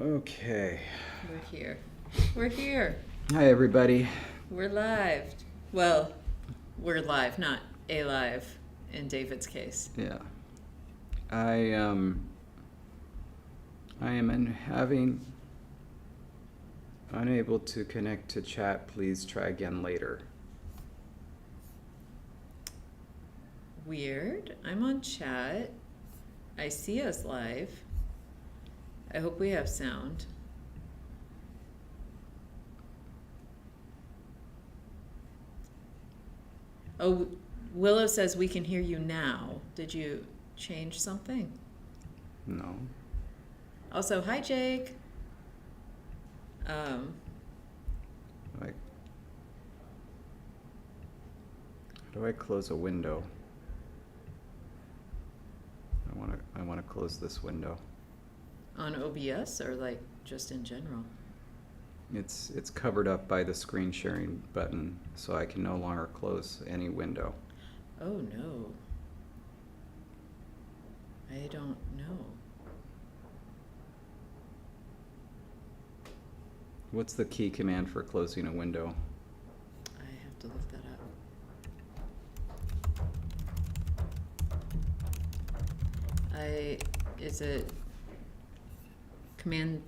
Okay. We're here. We're here. Hi, everybody. We're live. Well, we're live, not alive in David's case. Yeah. I am unable to connect to chat. Please try again later. Weird. I'm on chat. I see us live. I hope we have sound. Oh, Willow says we can hear you now. Did you change something? No. Also, hi, Jake. Like, how do I close a window? I want to close this window. On OBS or like just in general? It's covered up by the screen sharing button, so I can no longer close any window. Oh no. I don't know. What's the key command for closing a window? I have to look that up. Is it Command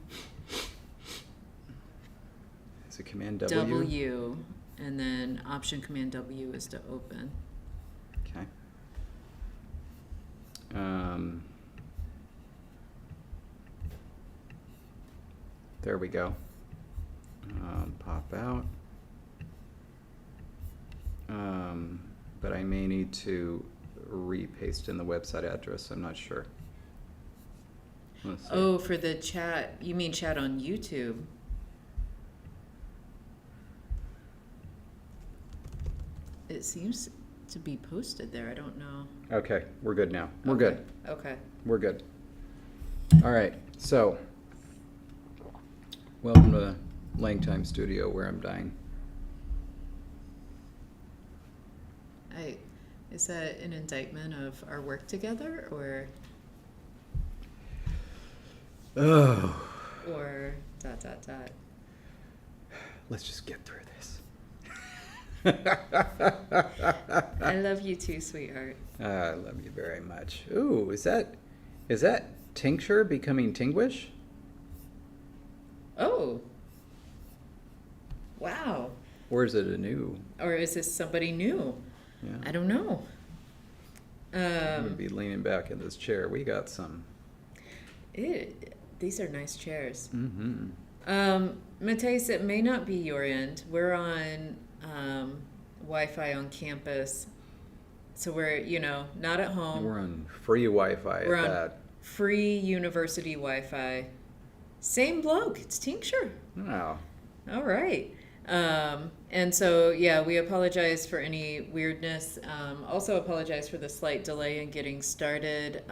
Is it Command W? W, and then Option Command W is to open. Okay. There we go. Pop out. But I may need to repaste in the website address. I'm not sure. Let's see. Oh, for the chat. You mean chat on YouTube? It seems to be posted there. I don't know. Okay, we're good now. We're Okay. good. Okay. We're good. All right, so welcome to LangTime Studio, where I'm dying. Is that an indictment of our work together, or Oh, dot. let's just get through this. I love you too, sweetheart. I love you very much. Ooh, is that tincture becoming tinguish? Oh. Wow. Or is it a new? Or is this somebody new? Yeah. I don't know. I'm gonna be leaning back in this chair. We got some. These are nice chairs. Mm-hmm. Mateus, it may not be your end. We're on Wi-Fi on campus. So we're, not at home. We're on free Wi-Fi We're at on that. free university Wi-Fi. Same bloke. It's Tincture. Wow. All right. And so, yeah, we apologize for any weirdness. Also apologize for the slight delay in getting started.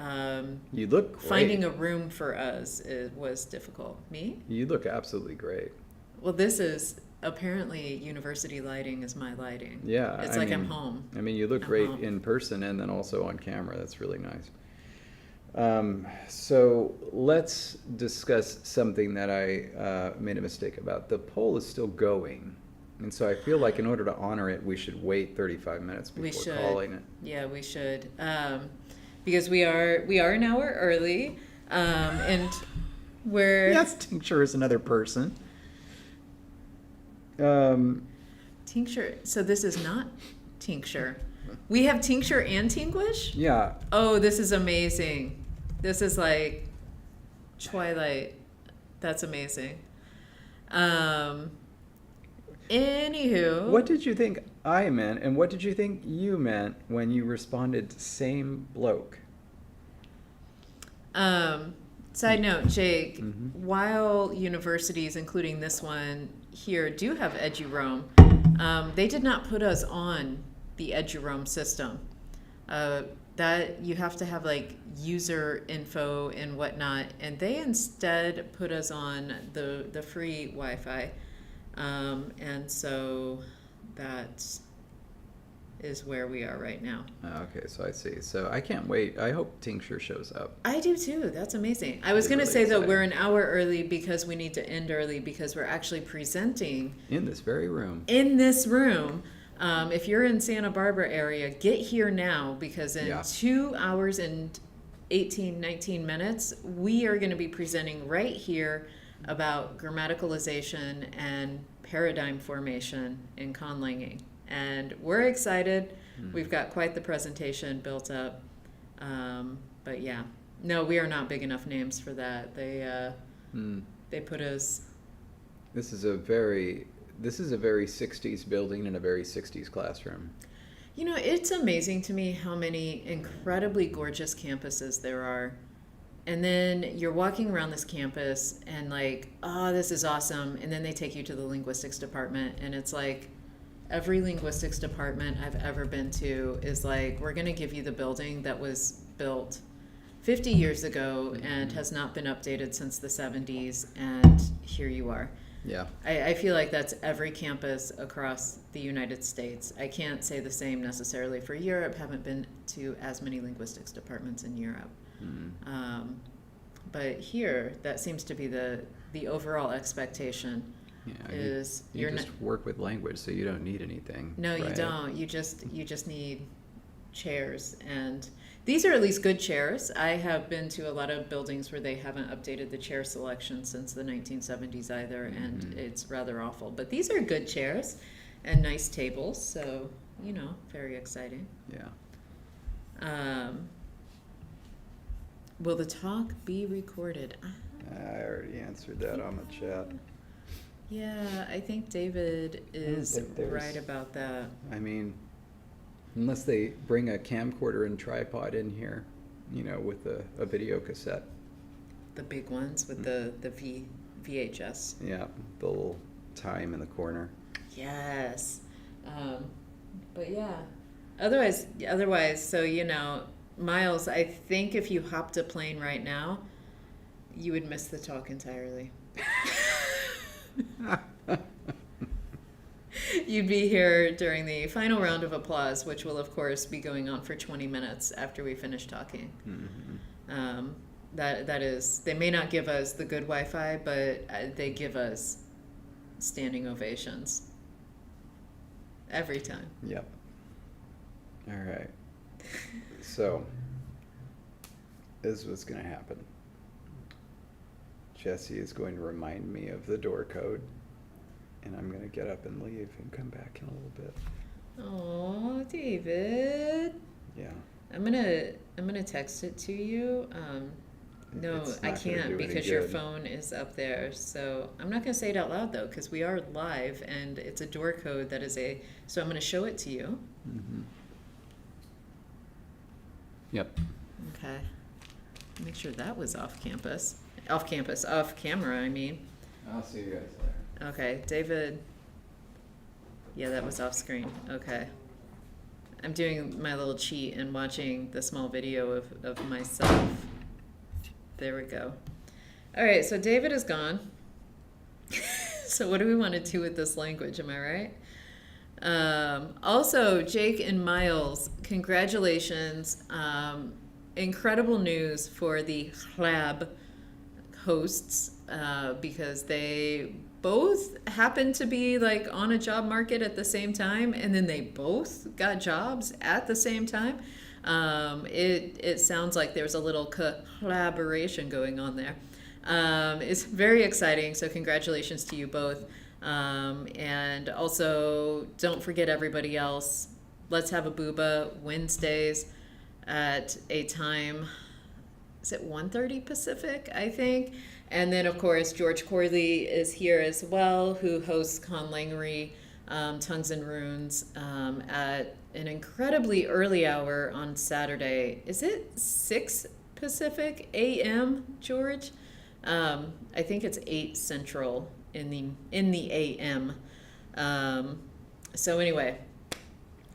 You look great. Finding a room for us was difficult. Me? You look absolutely great. Well, this is apparently university lighting is my lighting. Yeah. It's I'm home. I mean, you look I'm great home. in person and then also on camera. That's really nice. So let's discuss something that I made a mistake about. The poll is still going. And so I feel like in order to honor it, we should wait 35 minutes before calling it. Yeah, we should. Because we are an hour early. And we're... Yes, Tincture is another person. Tincture. So this is not Tincture. We have Tincture and Tinglish? Yeah. Oh, this is amazing. This is like Twilight. That's amazing. Anywho. What did you think I meant, and what did you think you meant when you responded same bloke? Side note, Jake, Mm-hmm. while universities, including this one here, do have EduRoam, they did not put us on the EduRoam system. That you have to have like user info and whatnot, and they instead put us on the free Wi-Fi, and so that's is where we are right now. Okay, so I see. So I can't wait. I hope Tincture shows up. I do too. That's amazing. I was going to Really say, though, exciting. we're an hour early because we need to end early because we're actually presenting In this very room. in this room. If you're in Santa Barbara area, get here now because in Yeah. 2 hours and 19 minutes, we are going to be presenting right here about grammaticalization and paradigm formation in conlanging. And we're excited. We've got quite the presentation built up. But yeah, no, we are not big enough names for that. They put us. This is a very 60s building and a very 60s classroom. You know, it's amazing to me how many incredibly gorgeous campuses there are. And then you're walking around this campus and like, oh, this is awesome. And then they take you to the linguistics department and it's like, every linguistics department I've ever been to is like, we're going to give you the building that was built 50 years ago and has not been updated since the 70s, and here you are. Yeah. I feel like that's every campus across the United States. I can't say the same necessarily for Europe. Haven't been to as many linguistics departments in Europe. But here, that seems to be the overall expectation. Yeah, Is you you're just work with language, so you don't need anything. No, you right? don't. You just need chairs, and these are at least good chairs. I have been to a lot of buildings where they haven't updated the chair selection since the 1970s either, and it's rather awful. But these are good chairs and nice tables, so you know, very exciting. Yeah. Will the talk be recorded? I already answered that on the chat. Yeah, I think David is think there's- right about that. I mean, unless they bring a camcorder and tripod in here, you know, with a video cassette. The big ones with the VHS. Yeah, the little time in the corner. Yes. But yeah. Otherwise, so you know, Miles, I think if you hopped a plane right now, you would miss the talk entirely. You'd be here during the final round of applause, which will, of course, be going on for 20 minutes after we finish talking. That is, they may not give us the good Wi-Fi, but they give us standing ovations every time. Yep. All right. So, this is what's going to happen. Jessie is going to remind me of the door code, and I'm going to get up and leave and come back in a little bit. Oh, David. Yeah. I'm gonna text it to you. No, It's I not gonna can't do any because your good. phone is up there. So I'm not gonna say it out loud though, because we are live and it's a door code that is a. So I'm gonna show it to you. Yep. Okay. Make sure that was off campus. Off camera, I mean. I'll see you guys later. Okay, David. Yeah, that was off screen. Okay. I'm doing my little cheat and watching the small video of myself. There we go. All right, so David is gone. So what do we want to do with this language? Am I right? Also, Jake and Miles, congratulations. Incredible news for the Hlab hosts because they both happened to be like on a job market at the same time, and then they both got jobs at the same time. It sounds like there's a little collaboration going on there. It's very exciting, so congratulations to you both. And also, don't forget everybody else. Let's have a booba Wednesdays at a time, is it 1:30 Pacific, I think? And then, of course, George Corley is here as well, who hosts Conlangery, Tongues and Runes, at an incredibly early hour on Saturday. Is it 6 Pacific a.m., George? I think it's 8 Central in the a.m. So anyway,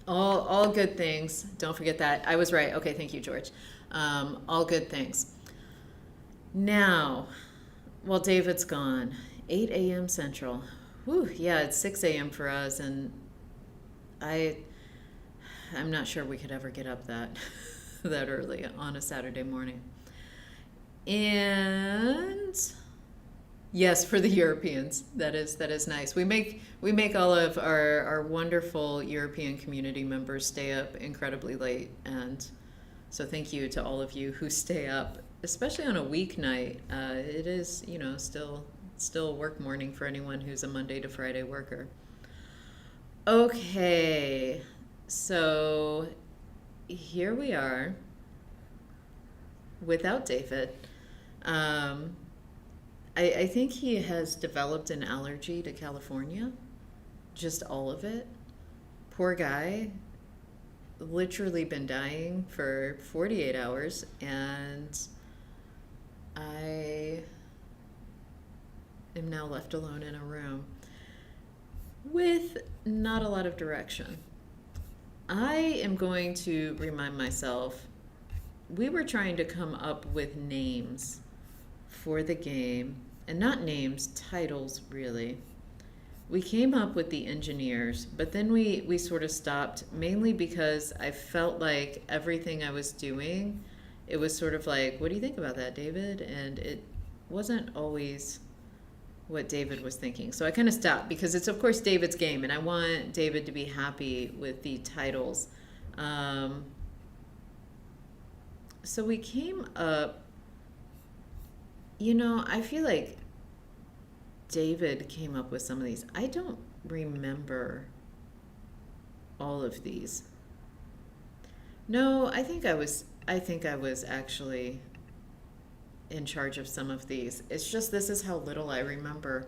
all good things. Don't forget that. I was right. Okay, thank you, George. All good things. Now, well, David's gone. 8 a.m. Central. Whew, yeah, it's 6 a.m. for us, and I'm not sure we could ever get up that that early on a Saturday morning. And yes, for the Europeans, that is nice. We make all of our wonderful European community members stay up incredibly late, and so thank you to all of you who stay up, especially on a weeknight. It is, still work morning for anyone who's a Monday to Friday worker. Okay, so here we are without David. I think he has developed an allergy to California, just all of it. Poor guy, literally been dying for 48 hours, and I am now left alone in a room with not a lot of direction. I am going to remind myself, we were trying to come up with names for the game, and not names, titles really. We came up with the engineers, but then we sort of stopped, mainly because I felt like everything I was doing, it was sort of like, what do you think about that, David? And it wasn't always what David was thinking. So I kind of stopped, because it's of course David's game, and I want David to be happy with the titles. So we came up, I feel like David came up with some of these. I don't remember all of these. No, I think I was actually in charge of some of these. It's just, this is how little I remember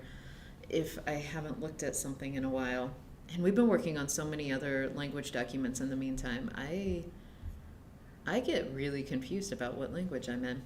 if I haven't looked at something in a while. And we've been working on so many other language documents in the meantime. I get really confused about what language I'm in.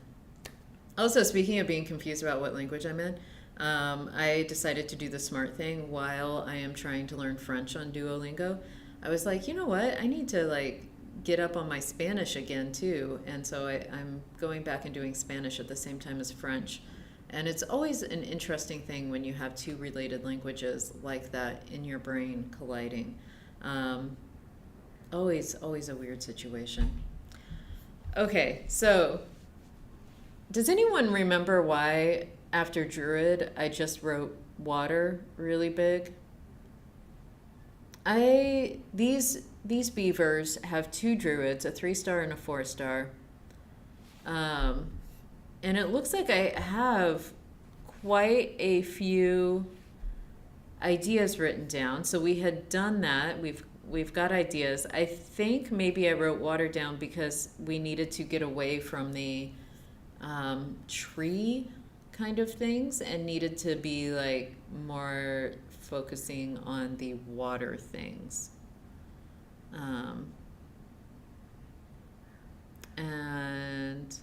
Also, speaking of being confused about what language I'm in, I decided to do the smart thing while I am trying to learn French on Duolingo. I was like, you know what? I need to get up on my Spanish again too. And so I'm going back and doing Spanish at the same time as French. And it's always an interesting thing when you have two related languages like that in your brain colliding. Always a weird situation. Okay, so does anyone remember why after Druid I just wrote water really big? These beavers have 2 Druids, a 3-star and a 4-star. And it looks like I have quite a few ideas written down. So we had done that. We've got ideas. I think maybe I wrote water down because we needed to get away from the tree kind of things and needed to be more focusing on the water things. And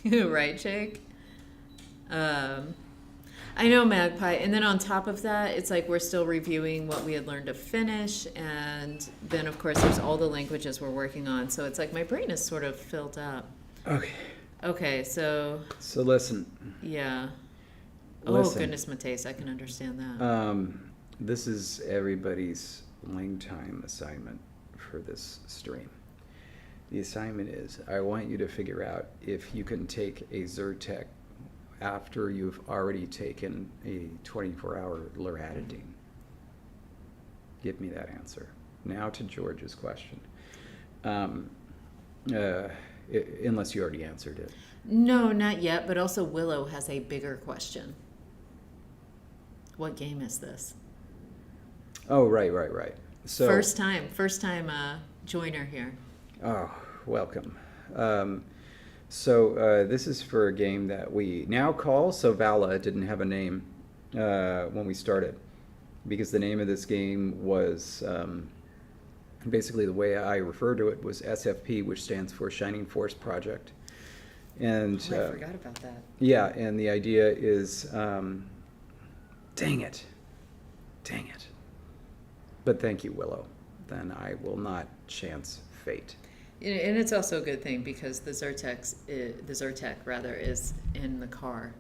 right, Jake? I know, Magpie. And then on top of that, it's like we're still reviewing what we had learned to finish. And then, of course, there's all the languages we're working on. So it's like my brain is sort of filled up. Okay, so... So listen. Yeah. Listen. Oh, goodness, Mateus, I can understand that. This is everybody's LangTime assignment for this stream. The assignment is, I want you to figure out if you can take a Zyrtec after you've already taken a 24-hour loratadine. Give me that answer. Now to George's question. Unless you already answered it. No, not yet, but also Willow has a bigger question. What game is this? Oh, right. So First time joiner here. Oh, welcome. So this is for a game that we now call Sovala. It didn't have a name when we started, because the name of this game was basically, the way I refer to it was SFP, which stands for Shining Force Project. And I forgot about that. Yeah, and the idea is, dang it. But thank you, Willow. Then I will not chance fate. And it's also a good thing because the Zyrtec is in the car,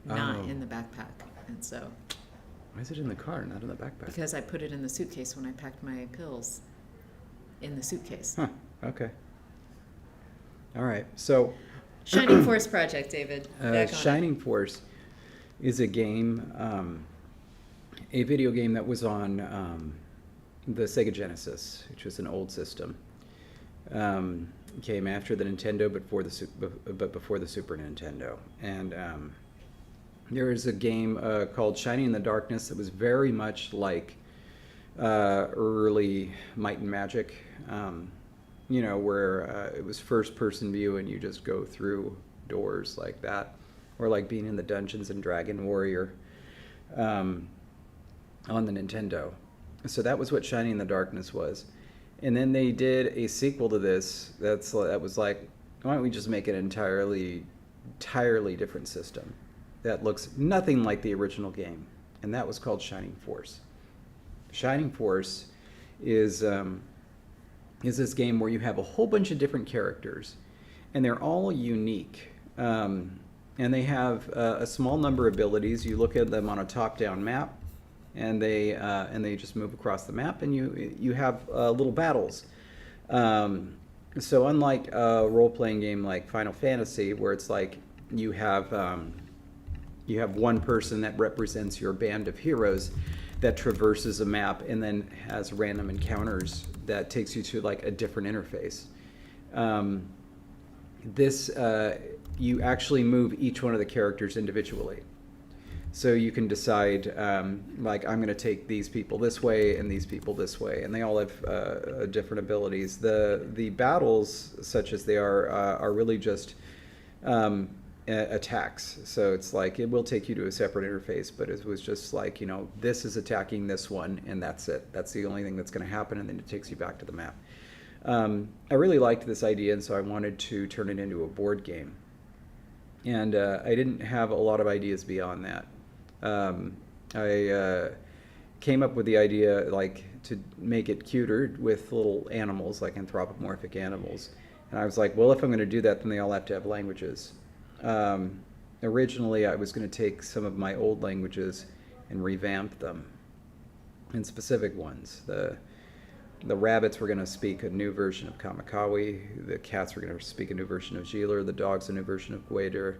not in the backpack. And so... Why is it in the car, not in the backpack? Because I put it in the suitcase when I packed my pills. in the suitcase. Huh. Okay. All right. So, Shining Force project, David. Back on Shining Force is a game, a video game that was on the Sega Genesis, which was an old system. Came after the Nintendo, but before the Super Nintendo. And there is a game called Shining in the Darkness that was very much like early Might and Magic. Where it was first-person view and you just go through doors like that, or like being in the Dungeons and Dragon Warrior on the Nintendo. So that was what Shining in the Darkness was. And then they did a sequel to this that was like, why don't we just make an entirely different system that looks nothing like the original game? And that was called Shining Force. Shining Force is this game where you have a whole bunch of different characters, and they're all unique. And they have a small number of abilities. You look at them on a top-down map, and they just move across the map, and you have little battles. So unlike a role-playing game like Final Fantasy, where it's like you have one person that represents your band of heroes that traverses a map and then has random encounters that takes you to like a different interface. You actually move each one of the characters individually. So you can decide, like, I'm going to take these people this way and these people this way, and they all have different abilities. The battles, such as they are really just attacks. So it's like it will take you to a separate interface, but it was just like, this is attacking this one, and that's it. That's the only thing that's going to happen, and then it takes you back to the map. I really liked this idea, and so I wanted to turn it into a board game. And I didn't have a lot of ideas beyond that. I came up with the idea, like, to make it cuter with little animals, like anthropomorphic animals. And I was like, well, if I'm going to do that, then they all have to have languages. Originally, I was going to take some of my old languages and revamp them in specific ones. The rabbits were going to speak a new version of Kamakawi. The cats were going to speak a new version of Jeeler. The dogs a new version of Gwader.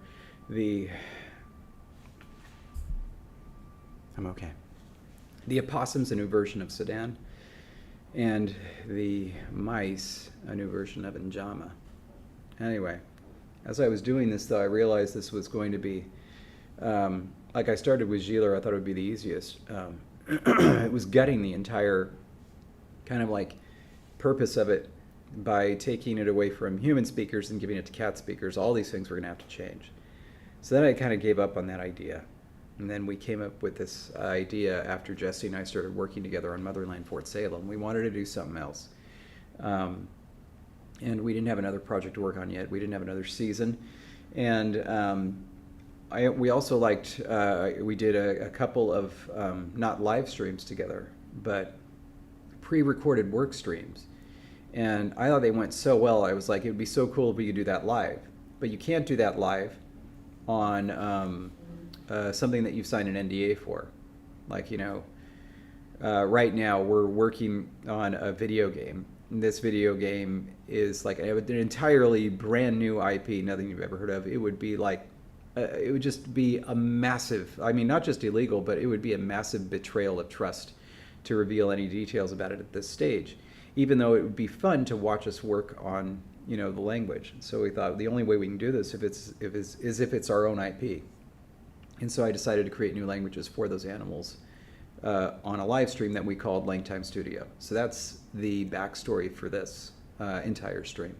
I'm okay. The opossums a new version of Sudan. And the mice a new version of Njama. Anyway, as I was doing this, though, I realized this was going to be, like I started with Jeeler, I thought it would be the easiest. It was gutting the entire kind of like purpose of it by taking it away from human speakers and giving it to cat speakers. All these things were going to have to change. So then I kind of gave up on that idea. And then we came up with this idea after Jessie and I started working together on Motherland Fort Salem. We wanted to do something else. And we didn't have another project to work on yet. We didn't have another season. And we also liked, we did a couple of, not live streams together, but pre-recorded work streams. And I thought they went so well, I was like, it would be so cool if we could do that live. But you can't do that live on something that you've signed an NDA for. Like, right now we're working on a video game. And this video game is like an entirely brand new IP, nothing you've ever heard of. It would be like, it would just be a massive, I mean, not just illegal, but it would be a massive betrayal of trust to reveal any details about it at this stage, even though it would be fun to watch us work on, the language. So we thought the only way we can do this is if it's our own IP. And so I decided to create new languages for those animals on a live stream that we called LangTime Studio. So that's the backstory for this entire stream.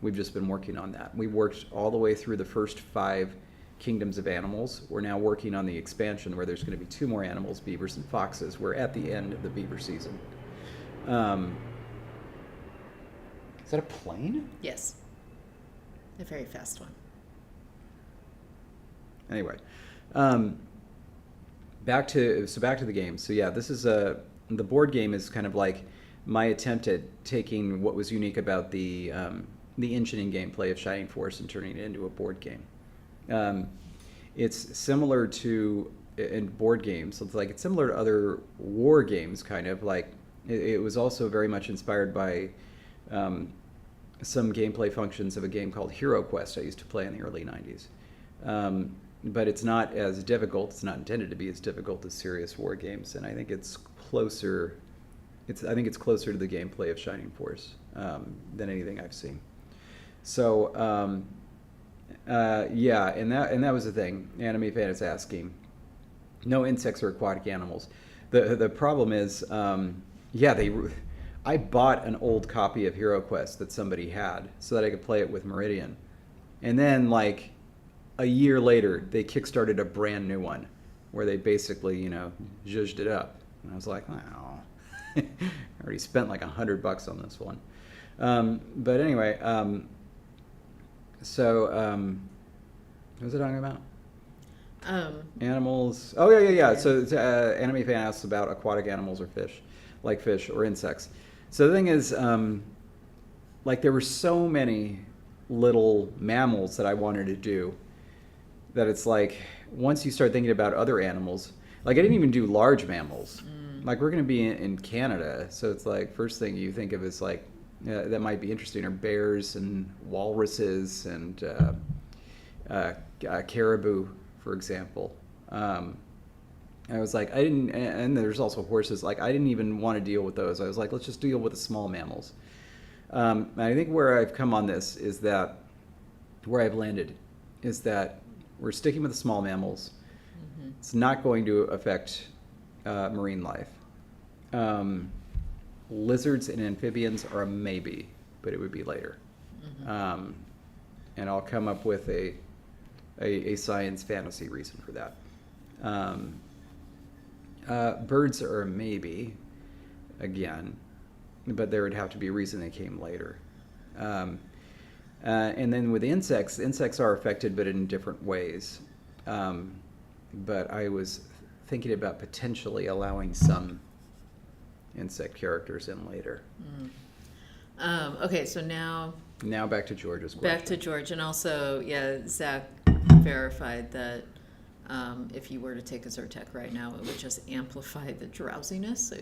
We've just been working on that. We worked all the way through the first 5 kingdoms of animals. We're now working on the expansion where there's going to be 2 more animals, beavers and foxes. We're at the end of the beaver season. Is that a plane? Yes. A very fast one. Anyway, back to the game. So yeah, this is the board game is kind of like my attempt at taking what was unique about the engine and gameplay of Shining Force and turning it into a board game. It's similar to in board games. It's like it's similar to other war games, kind of like it was also very much inspired by some gameplay functions of a game called Hero Quest I used to play in the early 90s. But it's not as difficult. It's not intended to be as difficult as serious war games, and I think it's closer. I think it's closer to the gameplay of Shining Force than anything I've seen. So yeah, and that was the thing. Anime fan is asking. No insects or aquatic animals. The problem is, I bought an old copy of Hero Quest that somebody had so that I could play it with Meridian, and then like a year later they kickstarted a brand new one where they basically zhuzhed it up, and I was like, wow, I already spent like $100 on this one. But anyway, so what was I talking about? Animals. Oh yeah. So anime fan asks about aquatic animals or fish, like fish or insects. So the thing is, like there were so many little mammals that I wanted to do that it's like once you start thinking about other animals, like I didn't even do large mammals. Like we're going to be in Canada, so it's like first thing you think of is like that might be interesting are bears and walruses and caribou, for example. I was like, I didn't, and there's also horses. Like, I didn't even want to deal with those. I was like, let's just deal with the small mammals. And I think where I've come on this is that, where I've landed, is that we're sticking with the small mammals. Mm-hmm. It's not going to affect marine life. Lizards and amphibians are a maybe, but it would be later. Mm-hmm. And I'll come up with a science fantasy reason for that. Birds are a maybe, again, but there would have to be a reason they came later. And then with insects are affected, but in different ways. But I was thinking about potentially allowing some insect characters in later. Okay, so now back to George's question. Back to George, and also, Zach verified that if you were to take a Zyrtec right now, it would just amplify the drowsiness. So,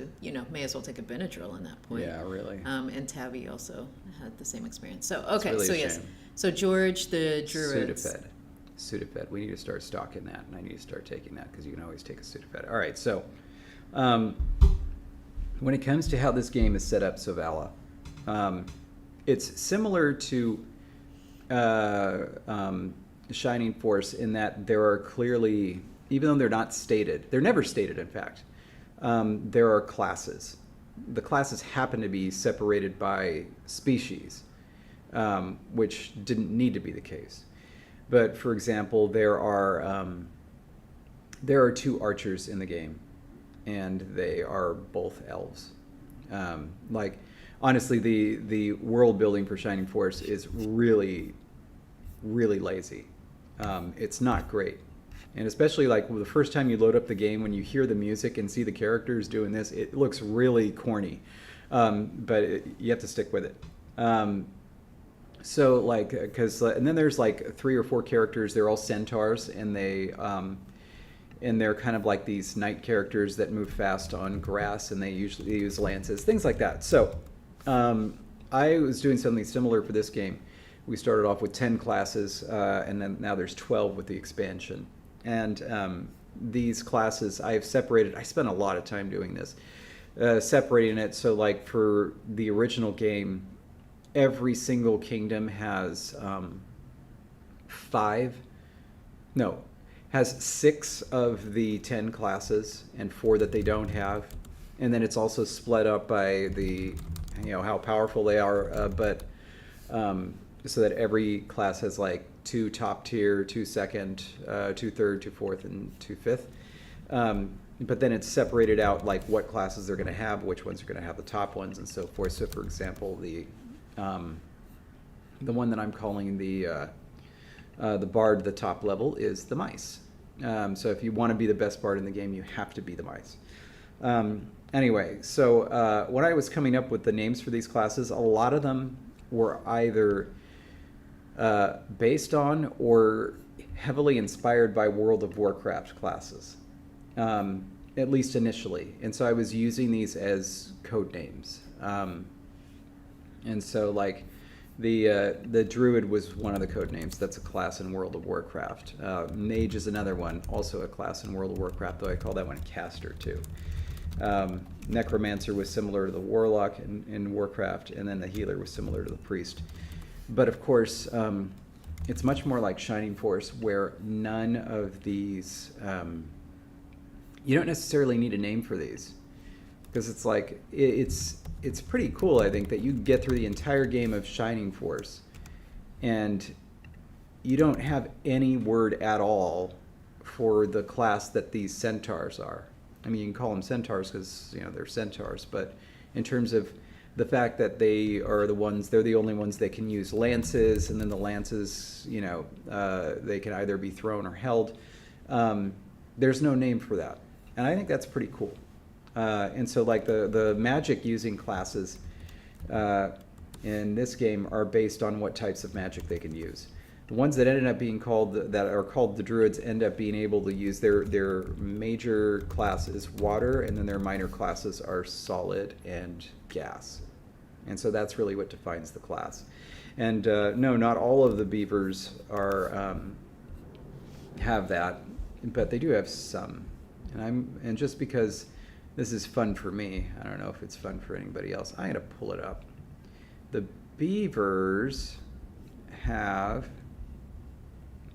may as well take a Benadryl in that point. Yeah, really. And Tabby also had the same experience. So, okay, really so a yes. shame. So George, the Druids. Sudafed. We need to start stocking that, and I need to start taking that because you can always take a Sudafed. All right, so when it comes to how this game is set up, Sovala, it's similar to Shining Force in that there are clearly, even though they're not stated, they're never stated in fact, there are classes. The classes happen to be separated by species, which didn't need to be the case. But for example, there are 2 archers in the game, and they are both elves. Like honestly, the world building for Shining Force is really, really lazy. It's not great, and especially like the first time you load up the game, when you hear the music and see the characters doing this, it looks really corny, but you have to stick with it. So like, and then there's like 3 or 4 characters. They're all centaurs, and they're kind of like these knight characters that move fast on grass, and they usually use lances, things like that. So I was doing something similar for this game. We started off with 10 classes, and then now there's 12 with the expansion. And these classes I've separated. I spent a lot of time doing this, separating it. So like for the original game, every single kingdom has 6 of the 10 classes and 4 that they don't have. And then it's also split up by the, how powerful they are, but so that every class has like 2 top tier, 2 second, 2 third, 2 fourth, and 2 fifth. But then it's separated out like what classes they're going to have, which ones are going to have the top ones, and so forth. So for example, the one that I'm calling the bard, the top level, is the mice. So if you want to be the best bard in the game, you have to be the mice. Anyway, so when I was coming up with the names for these classes, a lot of them were either based on or heavily inspired by World of Warcraft classes, at least initially. And so I was using these as code names. And so like the druid was one of the code names. That's a class in World of Warcraft. Mage is another one, also a class in World of Warcraft, though I call that one caster too. Necromancer was similar to the warlock in Warcraft, and then the healer was similar to the priest. But of course, it's much more like Shining Force, where none of these, you don't necessarily need a name for these, because it's like, it's pretty cool, I think, that you get through the entire game of Shining Force, and you don't have any word at all for the class that these centaurs are. I mean, you can call them centaurs because, you know, they're centaurs, but in terms of the fact that they are they're the only ones that can use lances, and then the lances, you know, they can either be thrown or held. There's no name for that. And I think that's pretty cool. And so like the magic using classes in this game are based on what types of magic they can use. The ones that ended up being called, that are called the druids, end up being able to use their major class is water, and then their minor classes are solid and gas. And so that's really what defines the class. And no, not all of the beavers are have that, but they do have some. And just because this is fun for me, I don't know if it's fun for anybody else. I'm gonna pull it up. The beavers have,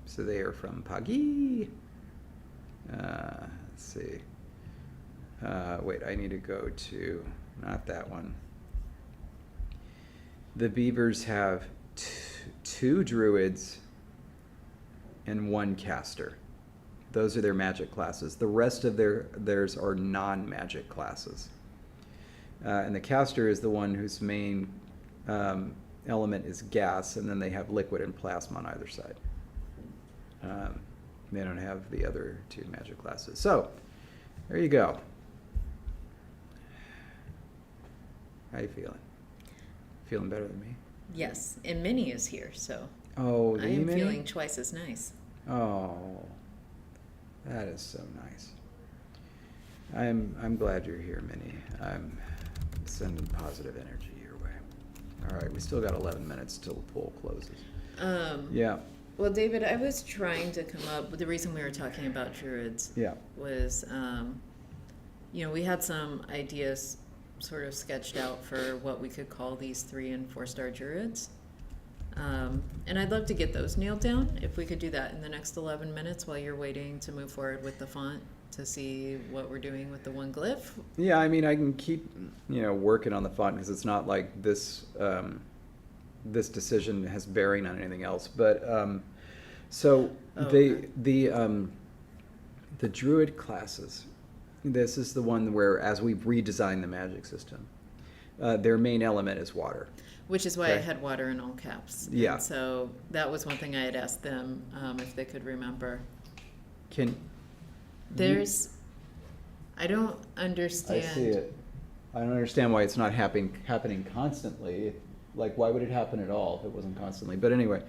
so they are from Pagi. Let's see. Wait, I need to go to, not that one. The beavers have two druids and one caster. Those are their magic classes. The rest of theirs are non-magic classes. And the caster is the one whose main element is gas, and then they have liquid and plasma on either side. They don't have the other two magic classes. So, there you go. How you feeling? Feeling better than me? Yes, and Minnie is here, so Oh, I the am Minnie? feeling twice as nice. Oh, that is so nice. I'm glad you're here, Minnie. I'm sending positive energy your way. All right, we still got 11 minutes till the poll closes. Yeah. Well, David, I was trying to come up with the reason we were talking about druids. Yeah. Was, you know, we had some ideas sort of sketched out for what we could call these 3- and 4-star druids. And I'd love to get those nailed down, if we could do that in the next 11 minutes while you're waiting to move forward with the font to see what we're doing with the one glyph. Yeah, I mean, I can keep, you know, working on the font, because it's not like this this decision has bearing on anything else. But so Okay. the druid classes, this is the one where, as we've redesigned the magic system, their main element is water. Which is why I Okay. had water in all caps. Yeah. And so that was one thing I had asked them if they could remember. There's, I don't understand. I see it. I don't understand why it's not happening constantly. Like, why would it happen at all if it wasn't constantly? But anyway.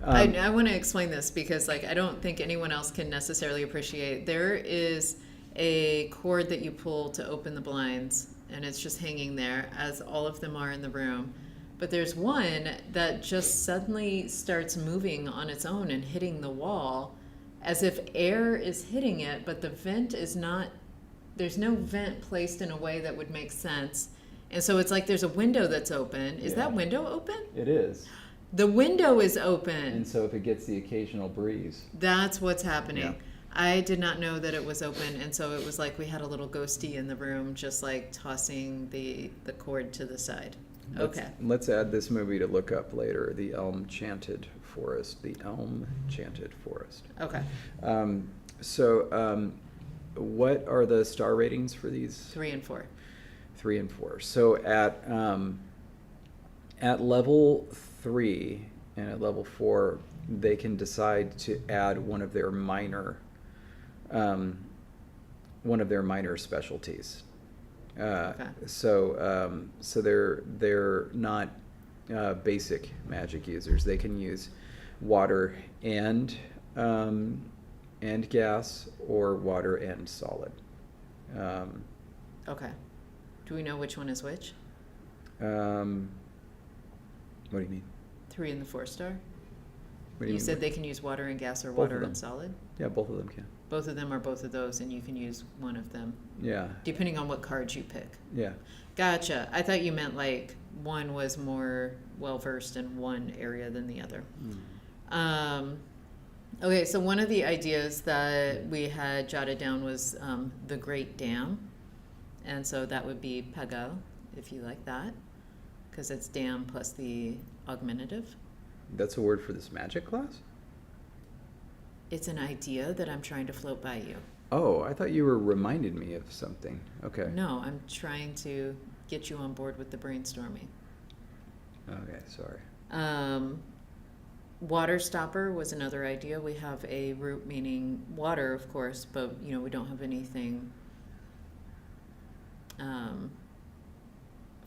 I want to explain this because, like, I don't think anyone else can necessarily appreciate. There is a cord that you pull to open the blinds, and it's just hanging there, as all of them are in the room. But there's one that just suddenly starts moving on its own and hitting the wall, as if air is hitting it, but the vent is not. There's no vent placed in a way that would make sense. And so it's like there's a window that's open. Is that window open? It is. The window is open. And so if it gets the occasional breeze. That's what's happening. Yeah. I did not know that it was open, and so it was like we had a little ghosty in the room, just like tossing the cord to the side. Okay. Let's add this movie to look up later, The Elm Chanted Forest. The Elm Chanted Forest. Okay. What are the star ratings for these? 3 and 4. 3 and 4. So at level 3 and at level 4, they can decide to add one of their minor specialties. Okay. So they're not basic magic users. They can use water and gas, or water and solid. Okay. Do we know which one is which? What do you mean? 3 and the 4-star? What do you You mean? said they can use water and gas or Both of water them. and solid? Yeah, both of them can. Both of them are both of those, and you can use one of them, Yeah. depending on what cards you pick. Yeah. Gotcha. I thought you meant like one was more well-versed in one area than the other. Okay, so one of the ideas that we had jotted down was the Great Dam. And so that would be Pagal, if you like that, because it's dam plus the augmentative. That's a word for this magic class? It's an idea that I'm trying to float by you. Oh, I thought you were reminding me of something. Okay. No, I'm trying to get you on board with the brainstorming. Okay, sorry. Water stopper was another idea. We have a root meaning water, of course, but we don't have anything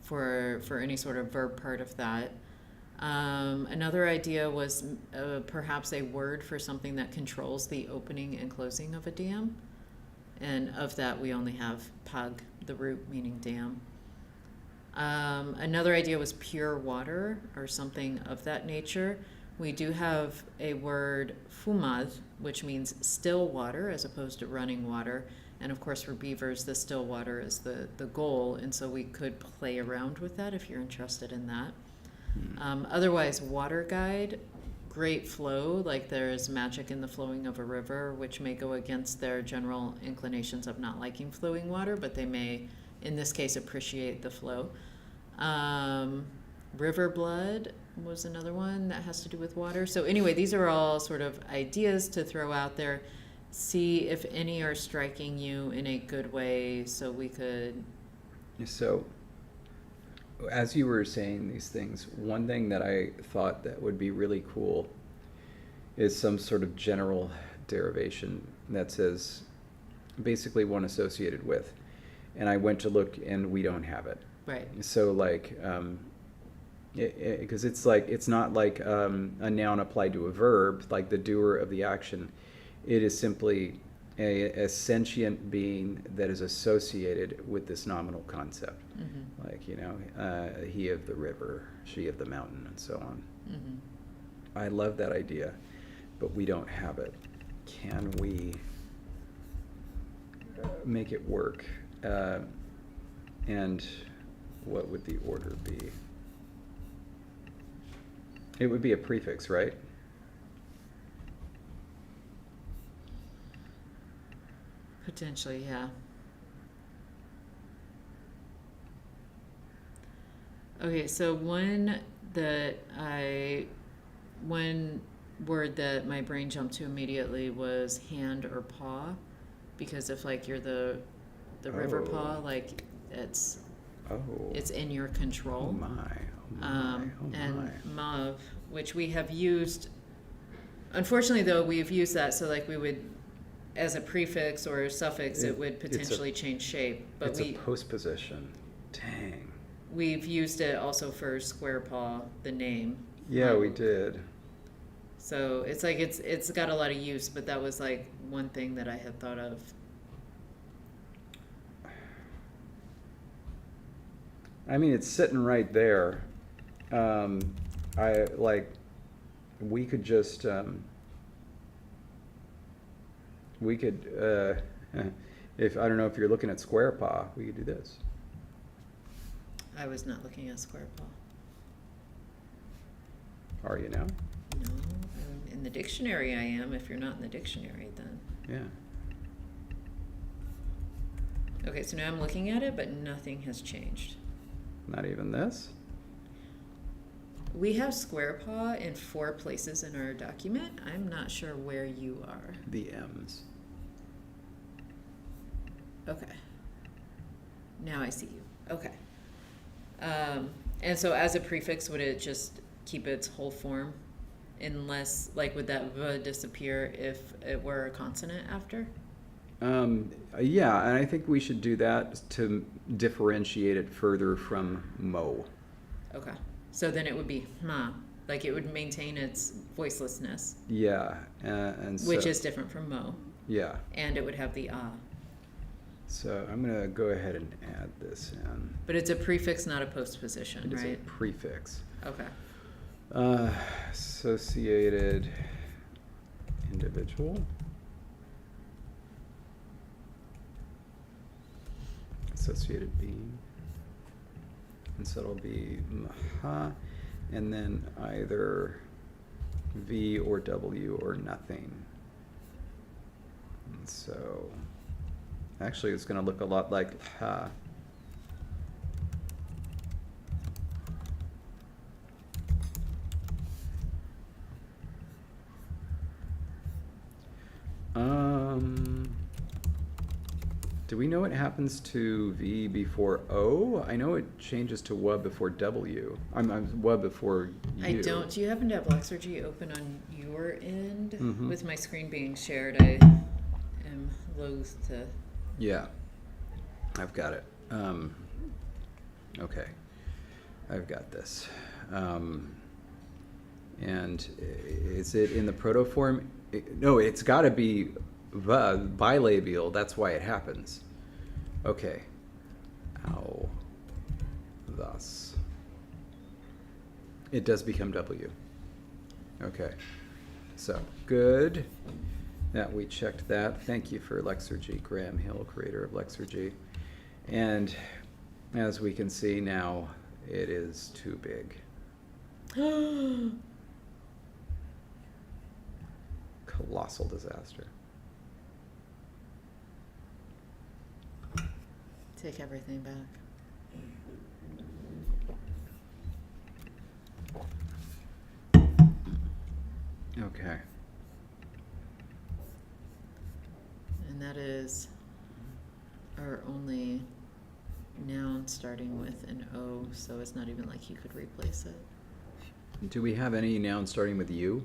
for any sort of verb part of that. Another idea was perhaps a word for something that controls the opening and closing of a dam. And of that, we only have pag, the root meaning dam. Another idea was pure water or something of that nature. We do have a word fumad, which means still water as opposed to running water. And of course, for beavers, the still water is the goal. And so we could play around with that if you're interested in that. Otherwise, water guide, great flow, like there's magic in the flowing of a river, which may go against their general inclinations of not liking flowing water, but they may, in this case, appreciate the flow. River blood was another one that has to do with water. So anyway, these are all sort of ideas to throw out there. See if any are striking you in a good way so we could... So, as you were saying these things, one thing that I thought that would be really cool is some sort of general derivation that says basically one associated with. And I went to look and we don't have it. Right. So like, because it's not like a noun applied to a verb, like the doer of the action. It is simply a sentient being that is associated with this nominal concept. Mm-hmm. Like, he of the river, she of the mountain, and so on. Mm-hmm. I love that idea, but we don't have it. Can we make it work? And what would the order be? It would be a prefix, right? Potentially, yeah. Okay, so one word that my brain jumped to immediately was hand or paw, because if like you're the river paw, like it's in your control. Oh my. And mav, which we have used. Unfortunately, though, we have used that so like we would, as a prefix or a suffix, it would potentially change shape. But it's a postposition. Dang. We've used it also for square paw, the name. Yeah, we did. So it's like it's got a lot of use, but that was like one thing that I had thought of. I mean, it's sitting right there. We could just, if, I don't know if you're looking at square paw, we could do this. I was not looking at square paw. Are you now? No, in the dictionary I am. If you're not in the dictionary, then. Yeah. Okay, so now I'm looking at it, but nothing has changed. Not even this? We have square paw in 4 places in our document. I'm not sure where you are. The M's. Okay. Now I see you. Okay. And so as a prefix, would it just keep its whole form? Unless, like, would that v disappear if it were a consonant after? Yeah, and I think we should do that to differentiate it further from mo. Okay. So then it would be ma, like it would maintain its voicelessness. Yeah, and so, which is different from mo. Yeah. And it would have the ah. So I'm going to go ahead and add this in. But it's a prefix, not a postposition, right? It is a prefix. Okay. Associated individual. Associated being. And so it'll be mha, and then either V or W or nothing. And so actually it's going to look a lot like ha. Do we know what happens to V before O? I know it changes to W before W. I'm W before U. I don't. Do you happen to have Lexergy open on your end? Mhm. With my screen being shared, I am loath to. Yeah, I've got it. Okay, I've got this. And is it in the protoform? No, it's got to be bilabial. That's why it happens. Okay. Ow. Thus. It does become W. Okay. So, good that we checked that. Thank you for Lexergy, Graham Hill, creator of Lexergy. And as we can see now, it is too big. Colossal disaster. Take everything back. Okay. And that is our only noun starting with an O, so it's not even like you could replace it. Do we have any nouns starting with U?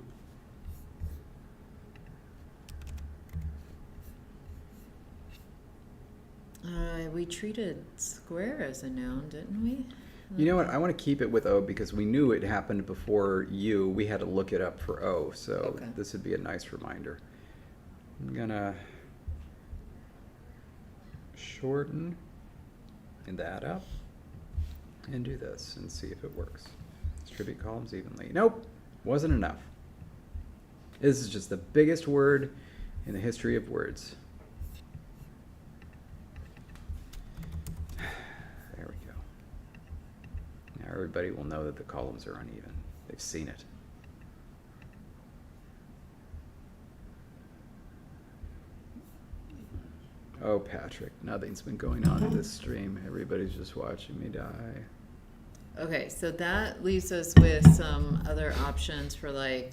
We treated square as a noun, didn't we? You know what? I want to keep it with O because we knew it happened before U. We had to look it up for O, so Okay. this would be a nice reminder. I'm gonna shorten that up and do this and see if it works. Distribute columns evenly. Nope, wasn't enough. This is just the biggest word in the history of words. There we go. Now everybody will know that the columns are uneven. They've seen it. Oh, Patrick, nothing's been going on in this stream. Everybody's just watching me die. Okay, so that leaves us with some other options for, like,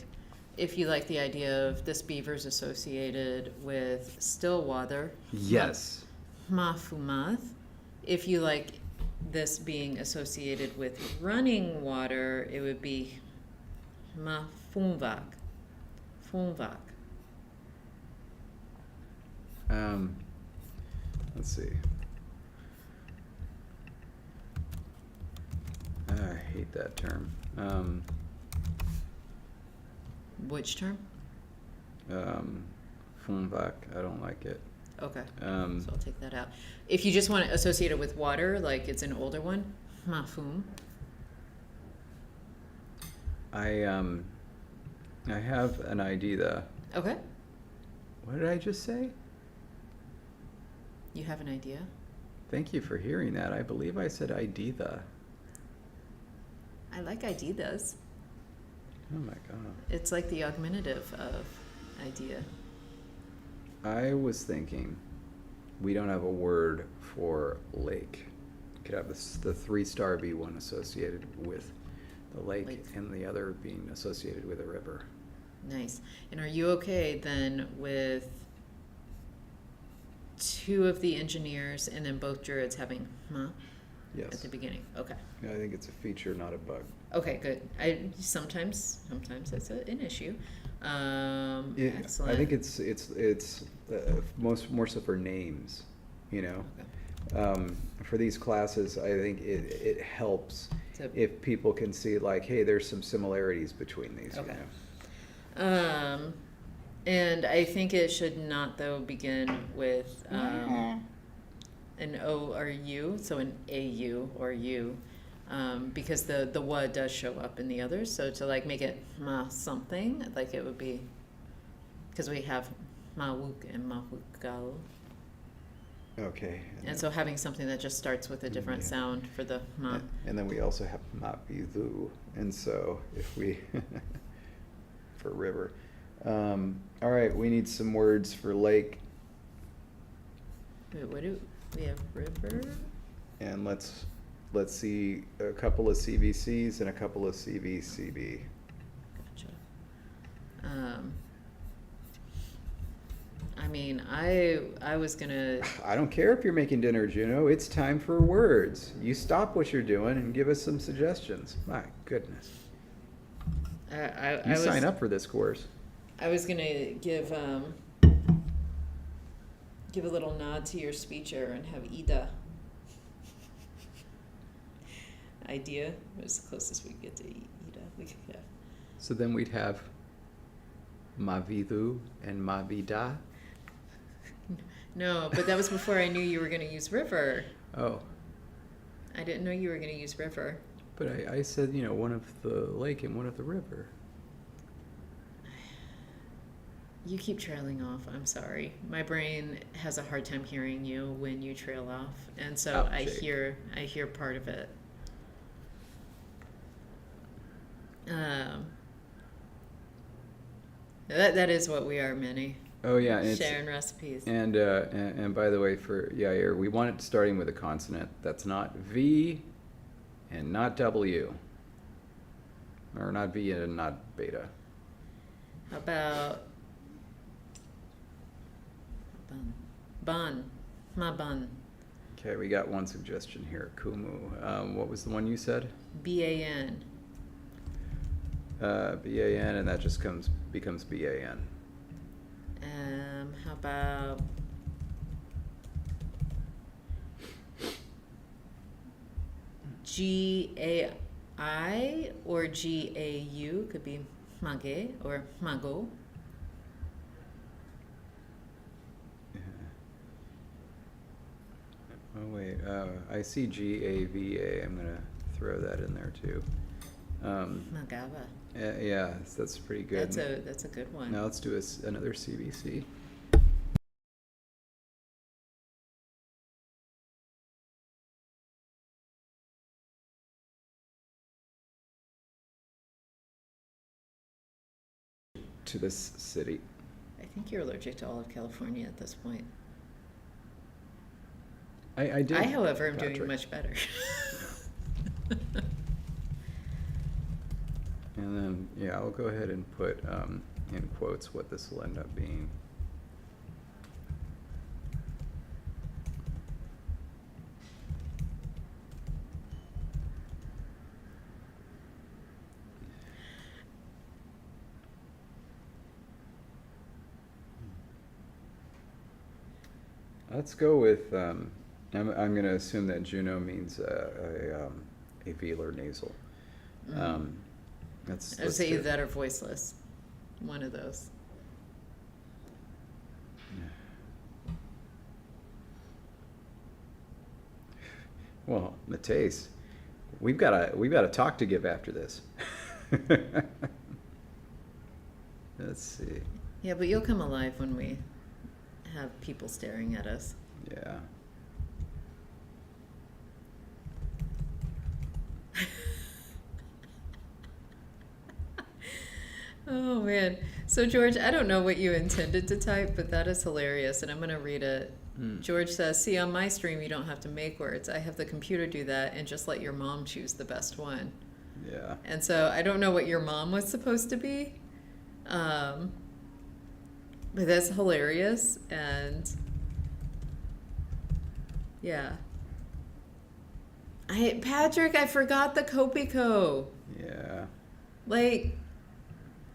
if you like the idea of this beaver's associated with still water. Yes. Mafumath. If you like this being associated with running water, it would be mafumvak. Fumvak. Let's see. I hate that term. Which term? Fumvak, I don't like it. Okay, so I'll take that out. If you just want it associated with water, like it's an older one, mafum. I have an idea. Okay, What did I just say? you have an idea? Thank you for hearing that. I believe I said idea. I like ideas. Oh my god. It's like the augmentative of idea. I was thinking we don't have a word for lake. You could have the 3-star be one associated with the lake and the other being associated with a river. Nice. And are you okay then with 2 of the engineers and then both druids having Yes. at the beginning? Okay. I think it's a feature, not a bug. Okay, good. Sometimes that's an issue. Yeah, Excellent. I think it's more so for names, you know. Okay. For these classes, I think it helps So- if people can see like, hey, there's some similarities between these. Okay. You know? And I think it should not, though, begin with an O or U, so an AU or U. because the wa does show up in the others. So to like make it ma something, like it would be, because we have mawuk and mahukal. Okay. And so having something that just starts with a different Yeah. sound for the ma. And then we also have mabilu. And so if we, for river. All right, we need some words for lake. Wait, what do we have? River? And let's see a couple of CVCs and a couple of CVCB. Gotcha. I mean, I was gonna. I don't care if you're making dinner, Juno. It's time for words. You stop what you're doing and give us some suggestions. My goodness. You sign up for this course. I was gonna give a little nod to your speech error and have Ida. Idea was the closest we could get to Ida. We could have. So then we'd have mavilu and mavida. No, but that was before I knew you were gonna use river. Oh, I didn't know you were gonna use river. but I said, one of the lake and one of the river. You keep trailing off. I'm sorry. My brain has a hard time hearing you when you trail off, and so I Ouchie. hear part of it. That is what we are, Minnie. Oh yeah, and Sharing recipes. and by the way, for Yair, we want it starting with a consonant that's not V and not W, or not V and not beta. How about bun? Bun. Ma bun. Okay, we got one suggestion here. Kumu. What was the one you said? BAN. BAN, and that just becomes BAN. How about GAI or GAU? Could be mage or mago. Oh wait, I see GAVA. I'm gonna throw that in there too. Magava. Yeah, that's pretty good. That's a good one. Now let's do another CVC. To this city. I think you're allergic to all of California at this point. I did. I, however, am Patrick. doing much better. And then, yeah, I'll go ahead and put in quotes what this will end up being. Let's go with, I'm going to assume that Juno means a velar nasal. I'd say either that or voiceless. One of those. Well, Mateus, we've got a talk to give after this. Let's see. Yeah, but you'll come alive when we have people staring at us. Yeah. Oh man. So George, I don't know what you intended to type, but that is hilarious, and I'm going to read it. George says, "See, on my stream you don't have to make words. I have the computer do that and just let your mom choose the best one." Yeah. And so I don't know what your mom was supposed to be. But that's hilarious, and yeah. Patrick, I forgot the Kopiko. Yeah. Like,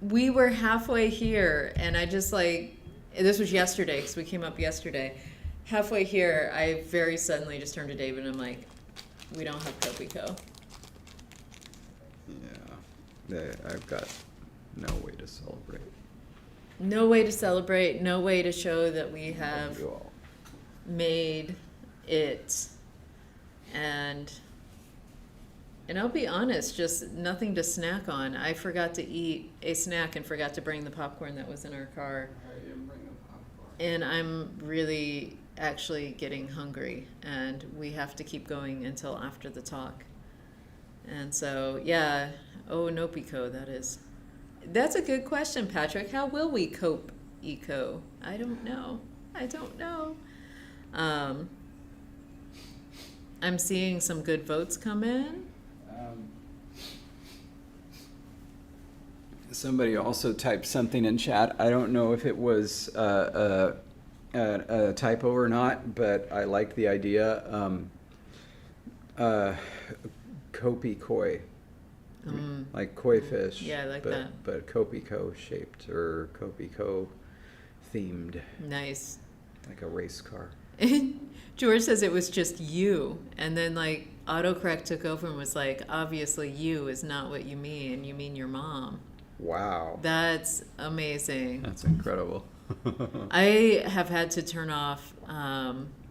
we were halfway here, and I just this was yesterday, because we came up yesterday. Halfway here, I very suddenly just turned to David, and I'm like, we don't have Kopiko. Yeah. I've got no way to celebrate. No way to celebrate, no way to show that we have made it. And And I'll be honest, just nothing to snack on. I forgot to eat a snack and forgot to bring the popcorn that was in our car. I didn't bring the popcorn. And I'm really actually getting hungry, and we have to keep going until after the talk. And so, yeah, oh, Nopico, that is. That's a good question, Patrick. How will we cope, eco? I don't know. I don't know. I'm seeing some good votes come in. Somebody also typed something in chat. I don't know if it was a typo or not, but I liked the idea. Kopi koi, like koi fish. Yeah, I like but, that. But Kopiko shaped or Kopiko themed, Nice. like a race car. George says it was just you, and then like autocorrect took over and was like, obviously you is not what you mean. You mean your mom. Wow. That's amazing. That's incredible. I have had to turn off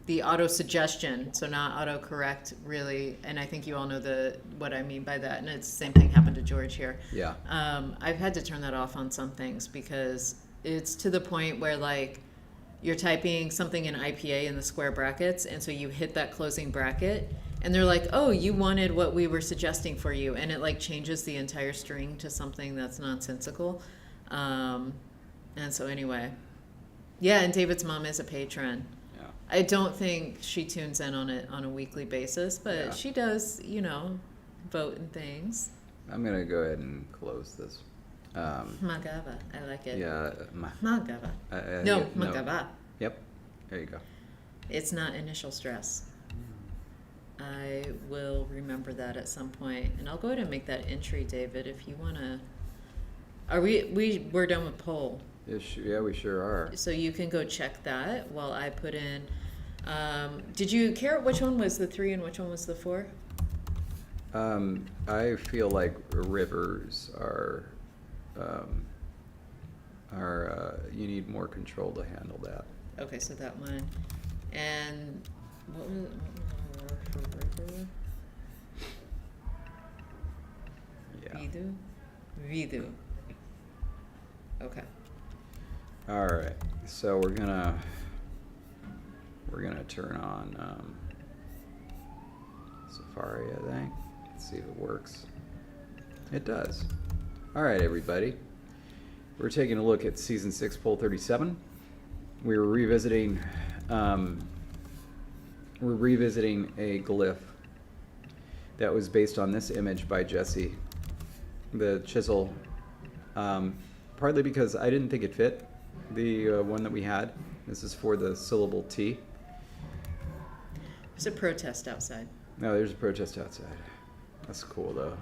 the auto suggestion, so not autocorrect really, and I think you all know what I mean by that, and it's the same thing happened to George here. Yeah. I've had to turn that off on some things because it's to the point where like you're typing something in IPA in the square brackets, and so you hit that closing bracket, and they're like, oh, you wanted what we were suggesting for you, and it like changes the entire string to something that's nonsensical. And so anyway, yeah, and David's mom is a patron. Yeah. I don't think she tunes in on it on a weekly basis, but Yeah. she does, vote and things. I'm gonna go ahead and close this. Magava, I like it. Yeah. Magava. No. Magava. Yep. There you go. It's not initial stress. I will remember that at some point, and I'll go ahead and make that entry, David, if you want to. We're done with poll, Yeah, we sure are. so you can go check that while I put in. Did you care which one was the 3 and which one was the 4? I feel like rivers are you need more control to handle that. Okay, so that one, and what was our word for river? Yeah. Vidu. Okay. All right. So we're gonna turn on Safari, I think. Let's see if it works. It does. All right, everybody. We're taking a look at season 6, poll 37. We were revisiting. We're revisiting a glyph that was based on this image by Jessie, the chisel. Partly because I didn't think it fit the one that we had. This is for the syllable T. There's a protest outside. No, there's a protest outside. That's cool, though.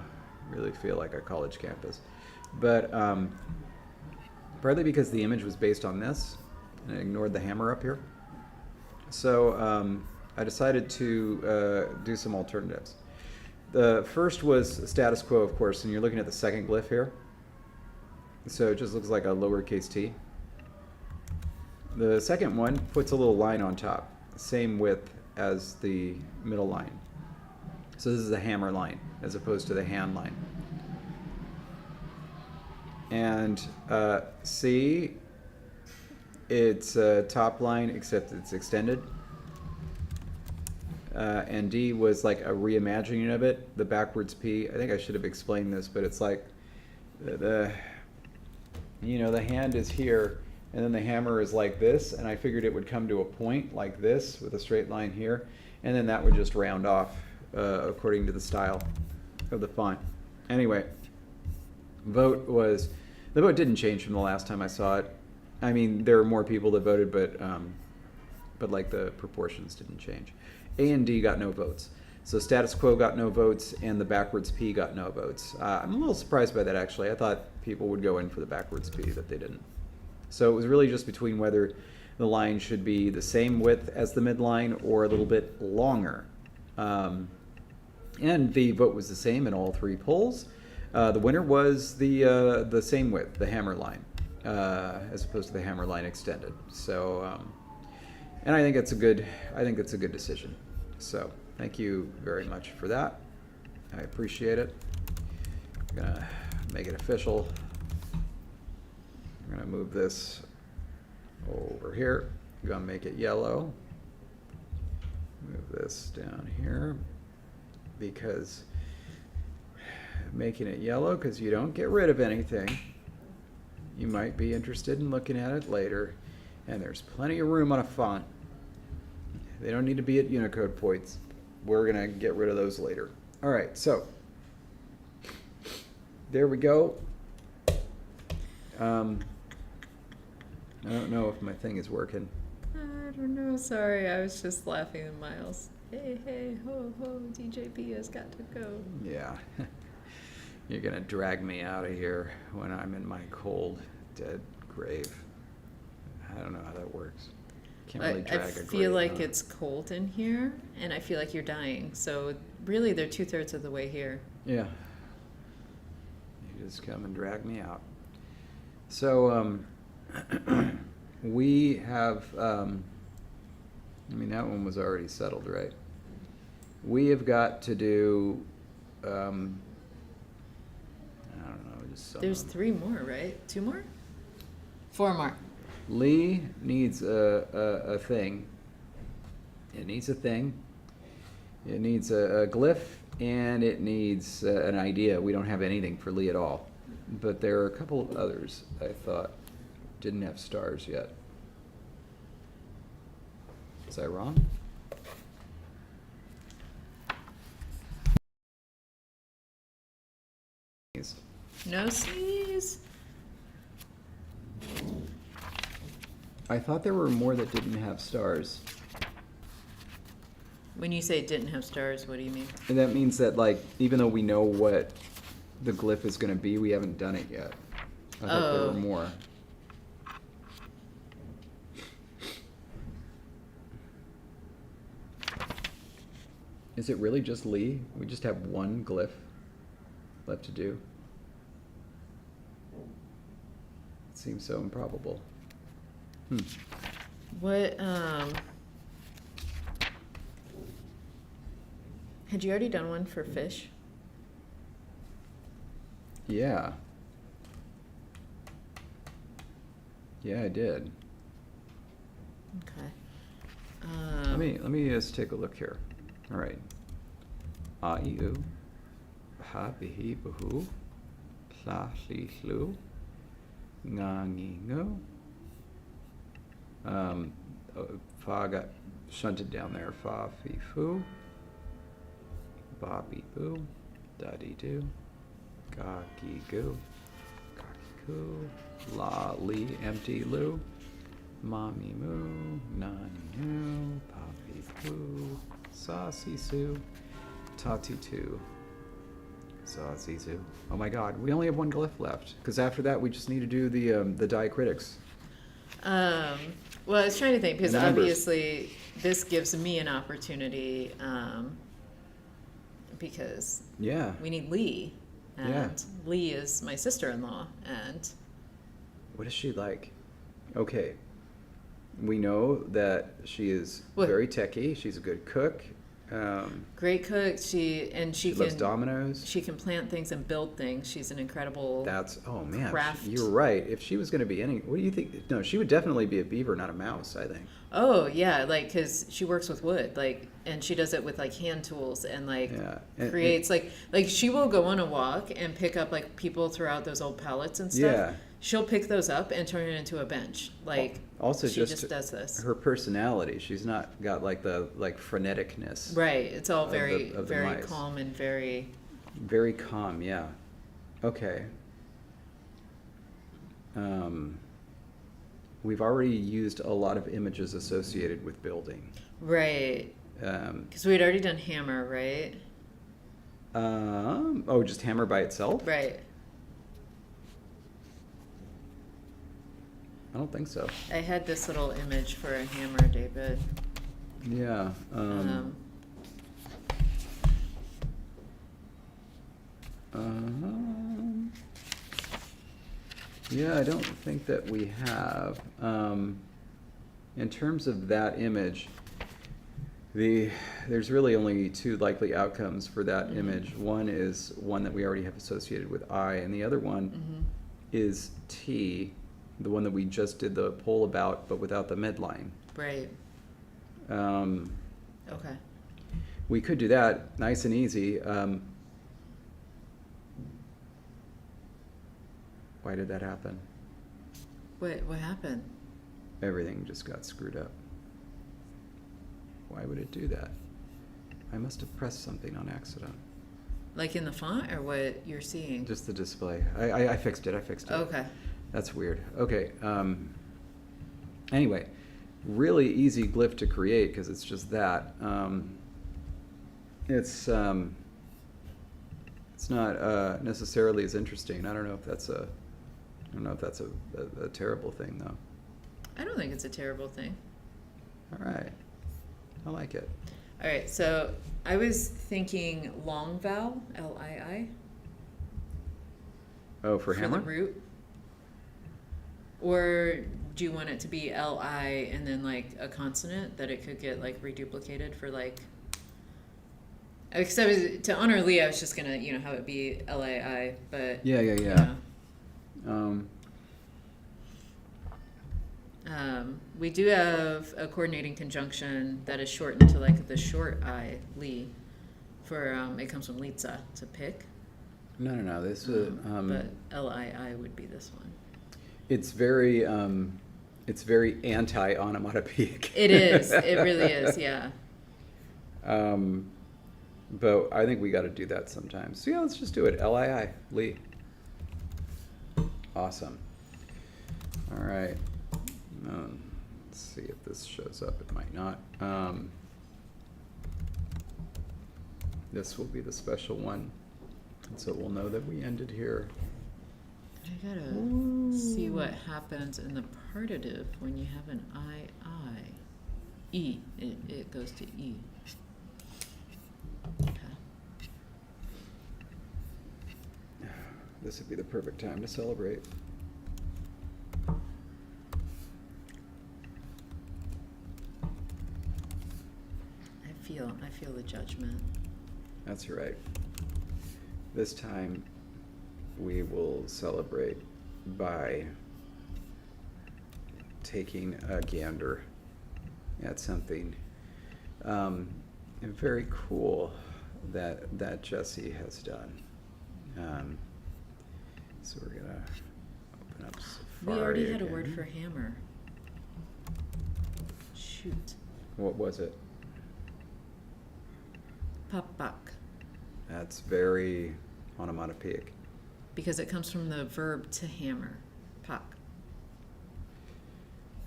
Really feel like a college campus. But partly because the image was based on this, and I ignored the hammer up here. So I decided to do some alternatives. The first was status quo, of course, and you're looking at the second glyph here. So it just looks like a lowercase t. The second one puts a little line on top, same width as the middle line. So this is a hammer line as opposed to the hand line. And C, it's a top line except it's extended. And D was like a reimagining of it, the backwards P. I think I should have explained this, but it's like the hand is here, and then the hammer is like this, and I figured it would come to a point like this with a straight line here, and then that would just round off according to the style of the font. Anyway, the vote didn't change from the last time I saw it. I mean, there were more people that voted, but like the proportions didn't change. A and D got no votes. So status quo got no votes, and the backwards P got no votes. I'm a little surprised by that, actually. I thought people would go in for the backwards P, but they didn't. So it was really just between whether the line should be the same width as the midline or a little bit longer. And the vote was the same in all three polls. The winner was the same width, the hammer line, as opposed to the hammer line extended. So, and I think it's a good decision. So thank you very much for that. I appreciate it. I'm gonna make it official. I'm gonna move this over here. I'm gonna make it yellow. Move this down here because making it yellow because you don't get rid of anything. You might be interested in looking at it later, and there's plenty of room on a font. They don't need to be at Unicode points. We're gonna get rid of those later. All right, so there we go. I don't know if my thing is working. I don't know. Sorry, I was just laughing at Miles. Hey, hey, ho, ho, DJP has got to go. Yeah. You're gonna drag me out of here when I'm in my cold, dead grave. I don't know how that works. Can't really drag a grave. I feel like it's cold in here, and I feel like you're dying. So really, they're 2/3 of the way here. Yeah. You just come and drag me out. So, we have, I mean, that one was already settled, right? We have got to do, I don't know, just some. There's 3 more, right? 2 more? 4 more. Lee needs a thing. It needs a thing. It needs a glyph, and it needs an idea. We don't have anything for Lee at all. But there are a couple of others I thought didn't have stars yet. Was I wrong? No sneeze. I thought there were more that didn't have stars. When you say didn't have stars, what do you mean? And that means that, like, even though we know what the glyph is going to be, we haven't done it yet. I thought there were more. Is it really just Lee? We just have one glyph left to do. It seems so improbable. What, had you already done one for fish? Yeah. Yeah, I did. Okay. Let me just take a look here. All right. A, I, U, ha, bihi, bahu, la, li, lu, nga, ngi, ngo. Fa got shunted down there. Fa, fi, fu, ba, bi, boo, da, di, do, ga, gi, goo, ga, gi, goo, la, li, empty, lu, ma, mi, moo, na, ni, no, pa, fi, poo, sa, si, su, ta, ti, tu, sa, si, su. Oh my god, we only have one glyph left, because after that we just need to do the diacritics. Well, I was trying to think, because And the numbers. obviously this gives me an opportunity, because Yeah. we need Lee, and Yeah. Lee is my sister-in-law, and What is she like? Okay. We know that she is What? very techie. She's a good cook. great cook. She Loves can dominoes. she can plant things and build things. She's an incredible. That's, oh man, craft. you're right. If she was going to be any, what do you think? No, she would definitely be a beaver, not a mouse, I think. Oh yeah, like because she works with wood, like, and she does it with like hand tools and like Yeah. And- creates like she will go on a walk and pick up like people throughout those old pallets and stuff. Yeah. She'll pick those up and turn it into a bench. Like Also, she just does this. her personality. She's not got like the freneticness. Right. It's all of very the very mice. calm and very. Very calm, yeah. Okay. We've already used a lot of images associated with building. Right. Because we had already done hammer, right? Oh, just hammer by itself? Right. I don't think so. I had this little image for a hammer, David. Yeah. Yeah, I don't think that we have. In terms of that image, There's really only two likely outcomes for that Mhm. image. One is one that we already have associated with I, and the other one Mhm. is T, the one that we just did the poll about, but without the midline. Right. Um, Okay. we could do that, nice and easy. Why did that happen? What happened? Everything just got screwed up. Why would it do that? I must have pressed something on accident. Like in the font or what you're seeing? Just the display. I fixed it. Okay. That's weird. Okay. Anyway, really easy glyph to create because it's just that. It's not necessarily as interesting. I don't know if that's a terrible thing though. I don't think it's a terrible thing. All right. I like it. All right, so I was thinking long vowel, L-I-I. Oh, for hammer? the root. Or do you want it to be L-I and then like a consonant that it could get like reduplicated for like... Because to honor Lee, I was just gonna, have it be L-A-I, but... Yeah. We do have a coordinating conjunction that is shortened to like the short I, Lee, for, it comes from Litza, to pick. No. This But L-I-I would be this one. it's very anti-onomatopoeic. It is. It really is, yeah. But I think we got to do that sometimes. So yeah, let's just do it. L-I-I, Lee. Awesome. All right. Let's see if this shows up. It might not. This will be the special one. And so we'll know that we ended here. I gotta see what happens in the partitive when you have an I. E. It goes to E. Okay. This would be the perfect time to celebrate. I feel the judgment. That's right. This time we will celebrate by taking a gander at something very cool that Jessie has done. So we're gonna open up Safari. We already had a again. word for hammer. Shoot. What was it? Papak. That's very onomatopoeic. Because it comes from the verb to hammer. Pak.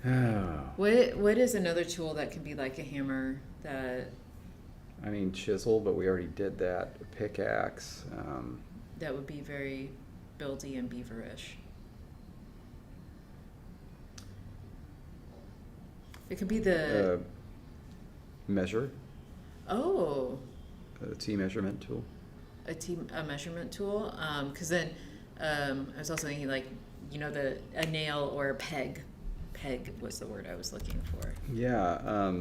Oh. What is another tool that can be like a hammer that I mean chisel, but we already did that. A pickaxe. that would be very buildy and beaverish? It could be the Measure. oh, A T measurement tool. a measurement tool. Because then I was also thinking like a nail or a peg. Peg was the word I was looking for. Yeah,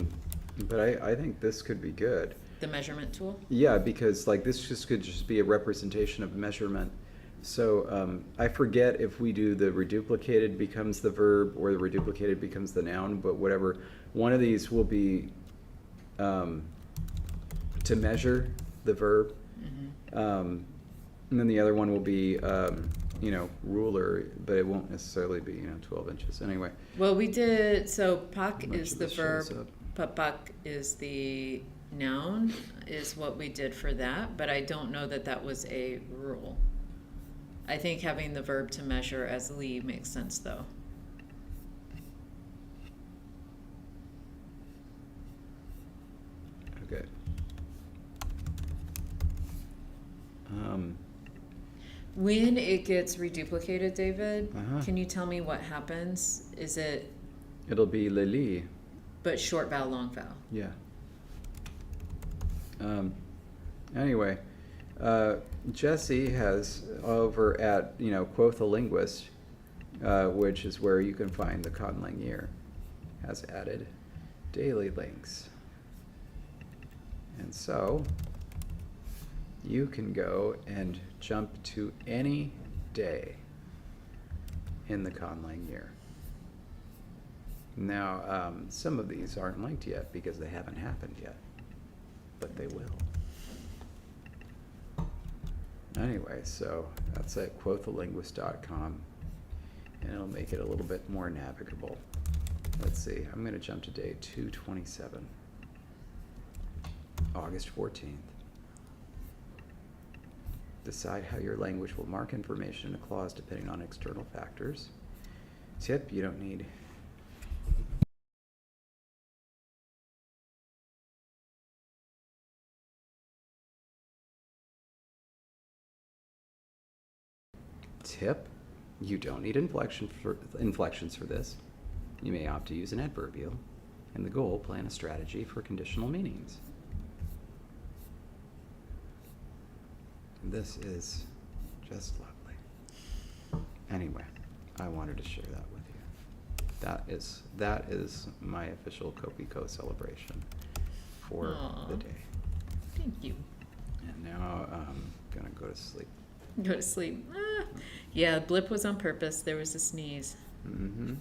but I think this could be good. The measurement tool. Yeah, because like this could just be a representation of measurement. So I forget if we do the reduplicated becomes the verb or the reduplicated becomes the noun, but whatever. One of these will be to measure the verb, and then the other one will be ruler, but it won't necessarily be 12 inches anyway. Well, we did, so pak Much is of the this shows verb, up. papak is the noun, is what we did for that, but I don't know that was a rule. I think having the verb to measure as Lee makes sense, though. Okay. When it gets reduplicated, David, Uh-huh. can you tell me what happens? Is it, It'll be Lili. but short vowel, long vowel? Yeah. Anyway, Jessie has over at Quoth a Linguist, which is where you can find the Conlang Year, has added daily links. And so you can go and jump to any day in the conlang year. Now, some of these aren't linked yet because they haven't happened yet, but they will. Anyway, so that's at quotethelinguist.com, and it'll make it a little bit more navigable. Let's see, I'm going to jump to day 227, August 14th. Decide how your language will mark information in a clause depending on external factors. Tip, you don't need inflections for this. You may opt to use an adverbial. And the goal, plan a strategy for conditional meanings. This is just lovely. Anyway, I wanted to share that with you. That is my official Kopiko celebration for Aww. the day. Thank you. And now I'm gonna go to sleep. Go to sleep. Yeah, blip was on purpose. There was a sneeze. Mm-hmm.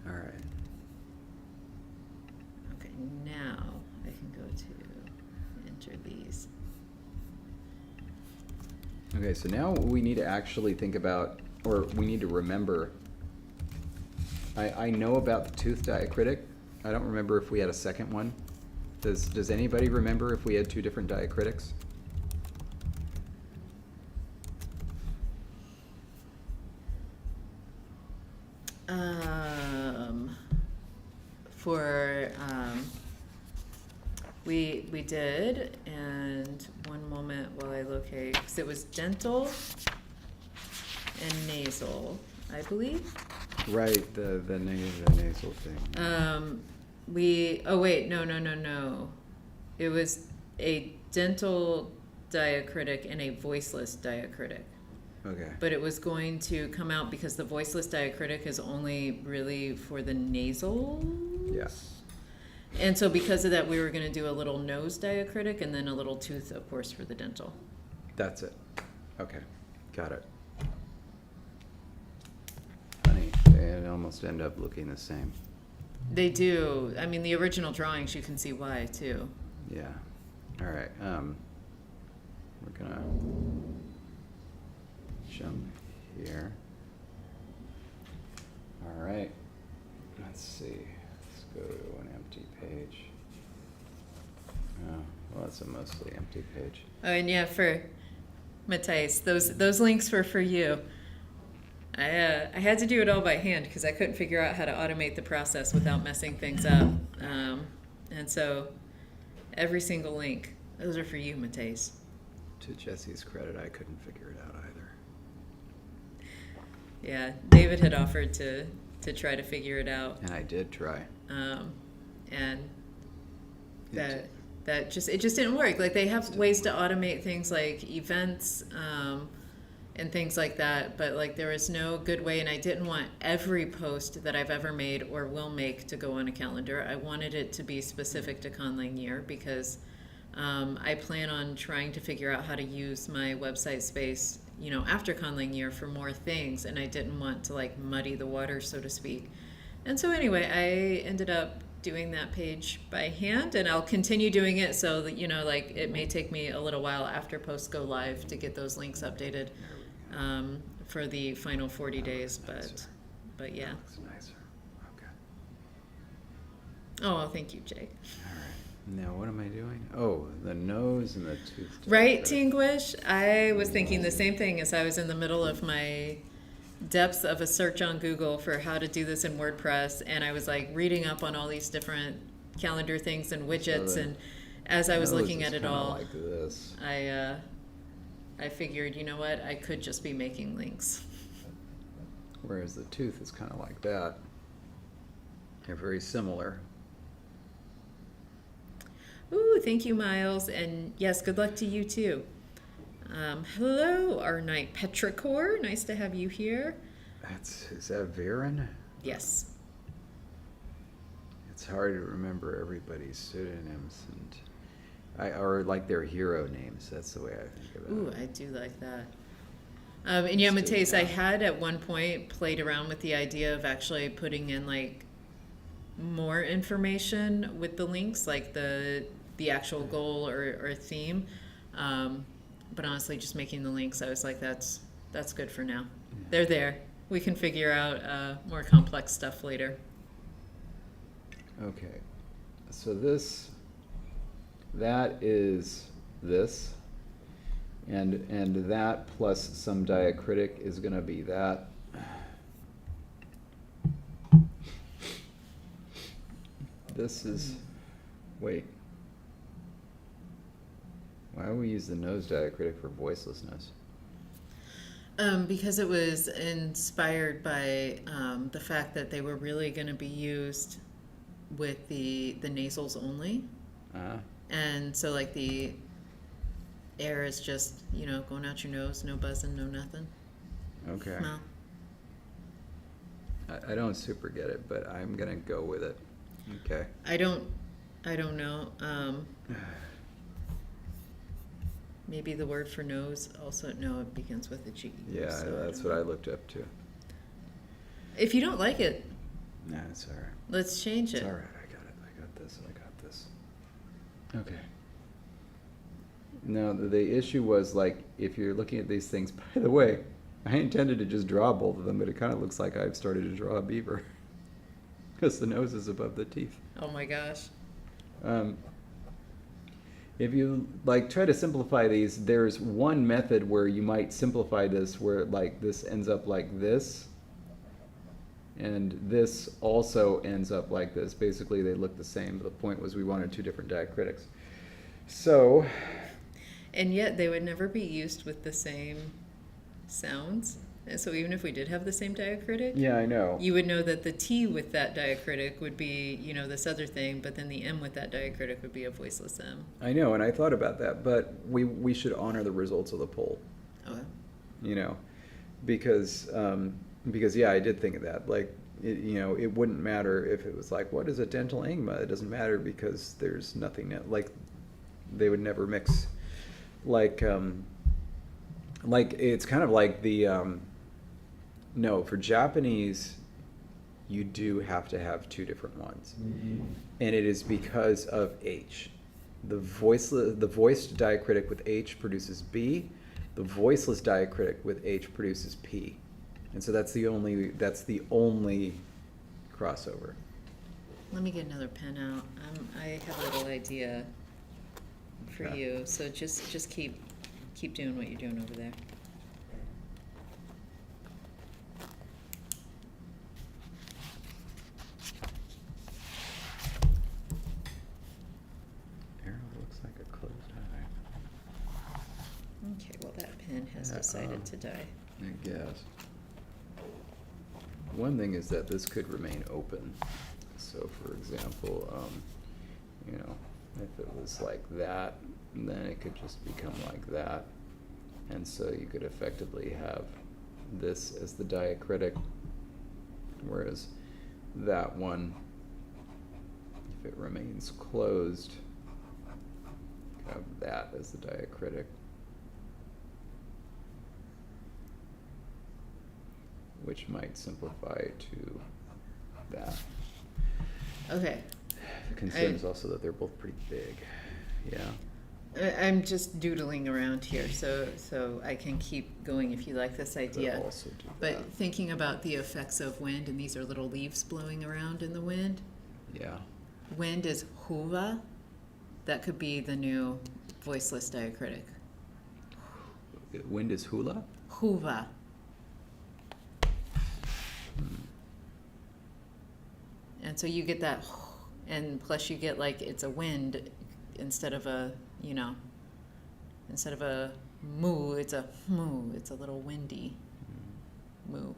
All right. Okay, now I can go to enter these. Okay, so now we need to actually think about, or we need to remember. I know about the tooth diacritic. I don't remember if we had a second one. Does anybody remember if we had two different diacritics? We did, and one moment while I locate, because it was dental and nasal, I believe. Right, the nasal thing. Oh wait, no. It was a dental diacritic and a voiceless diacritic. Okay. But it was going to come out because the voiceless diacritic is only really for the nasal. Yes. And so because of that, we were going to do a little nose diacritic and then a little tooth, of course, for the dental. That's it. Okay, got it. Funny, they almost end up looking the same. They do. I mean, the original drawings, you can see why, too. Yeah. All right. We're gonna jump here. All right. Let's see. Let's go to an empty page. Oh, well, it's a mostly empty page. Oh, and yeah, for Matthias, those links were for you. I had to do it all by hand because I couldn't figure out how to automate the process without messing things up. And so every single link, those are for you, Matthias. To Jessie's credit, I couldn't figure it out either. Yeah, David had offered to try to figure it out. And I did try. And that just didn't work. Like, they have ways to automate things like events, and things like that, but like there was no good way, and I didn't want every post that I've ever made or will make to go on a calendar. I wanted it to be specific to Conlang Year because I plan on trying to figure out how to use my website space, after Conlang Year for more things, and I didn't want to like muddy the water, so to speak. And so anyway, I ended up doing that page by hand, and I'll continue doing it so that, like it may take me a little while after posts go live to get those links updated. For the final 40 days, but yeah. That looks nicer. Okay. Oh, well, thank you, Jake. All right. Now what am I doing? Oh, the nose and the tooth. Right, Tinglish? I was thinking the same thing as I was in the middle of my depths of a search on Google for how to do this in WordPress, and I was like reading up on all these different calendar things and widgets, and as I was looking at it all, like this. I figured, you know what, I could just be making links. Whereas the tooth is kind of like that. They're very similar. Ooh, thank you, Miles. And yes, good luck to you too. Hello, our knight Petrichor. Nice to have you here. Is that Viren? Yes. It's hard to remember everybody's pseudonyms or like their hero names. That's the way I think about Ooh, it. I do like that. In Yamate's, I had at one point played around with the idea of actually putting in like more information with the links, like the actual goal or theme. But honestly, just making the links, I was like, that's good for now. Yeah. They're there. We can figure out more complex stuff later. Okay, so that is this, and that plus some diacritic is going to be that. This is, wait, why do we use the nose diacritic for voicelessness? Because it was inspired by the fact that they were really going to be used with the nasals only. And so like the air is just, going out your nose, no buzzing, no nothing. Okay. No. I don't super get it, but I'm going to go with it. Okay. I don't know. Maybe the word for nose also, no, it begins with a G. Yeah, so that's what I looked up too. If you don't like it, Nah, it's all right. let's change it. It's all right. I got it. I got this. Okay. Now, the issue was, like, if you're looking at these things, by the way, I intended to just draw both of them, but it kind of looks like I've started to draw a beaver. Because the nose is above the teeth. Oh my gosh. If you, like, try to simplify these, there's one method where you might simplify this where, like, this ends up like this. And this also ends up like this. Basically, they look the same. The point was we wanted two different diacritics. So... And yet they would never be used with the same sounds. And so even if we did have the same diacritic, yeah, I know. you would know that the T with that diacritic would be, this other thing, but then the M with that diacritic would be a voiceless M. I know, and I thought about that, but we should honor the results of the poll. Oh. Because yeah, I did think of that. Like, it wouldn't matter if it was like, what is a dental angma? It doesn't matter because there's nothing, like, they would never mix. Like it's kind of like the, no, for Japanese, you do have to have two different ones. Mm-hmm. And it is because of H. The voiced diacritic with H produces B. The voiceless diacritic with H produces P. And so that's the only crossover. Let me get another pen out. I have a little idea for you. So just keep doing what you're doing over there. Arrow looks like a closed eye. Okay, well that pen has decided to die. I guess. One thing is that this could remain open. So, for example, if it was like that, then it could just become like that. And so you could effectively have this as the diacritic, whereas that one, if it remains closed, have that as the diacritic. Which might simplify to that. Okay. The concern is also that they're both pretty big. Yeah. I'm just doodling around here, so I can keep going if you like this idea. Could also do but that. Thinking about the effects of wind, and these are little leaves blowing around in the wind. Yeah. Wind is huva. That could be the new voiceless diacritic. Wind is hula? Huva. And so you get that, and plus you get like it's a wind instead of a moo, it's a moo. It's a little windy moo. All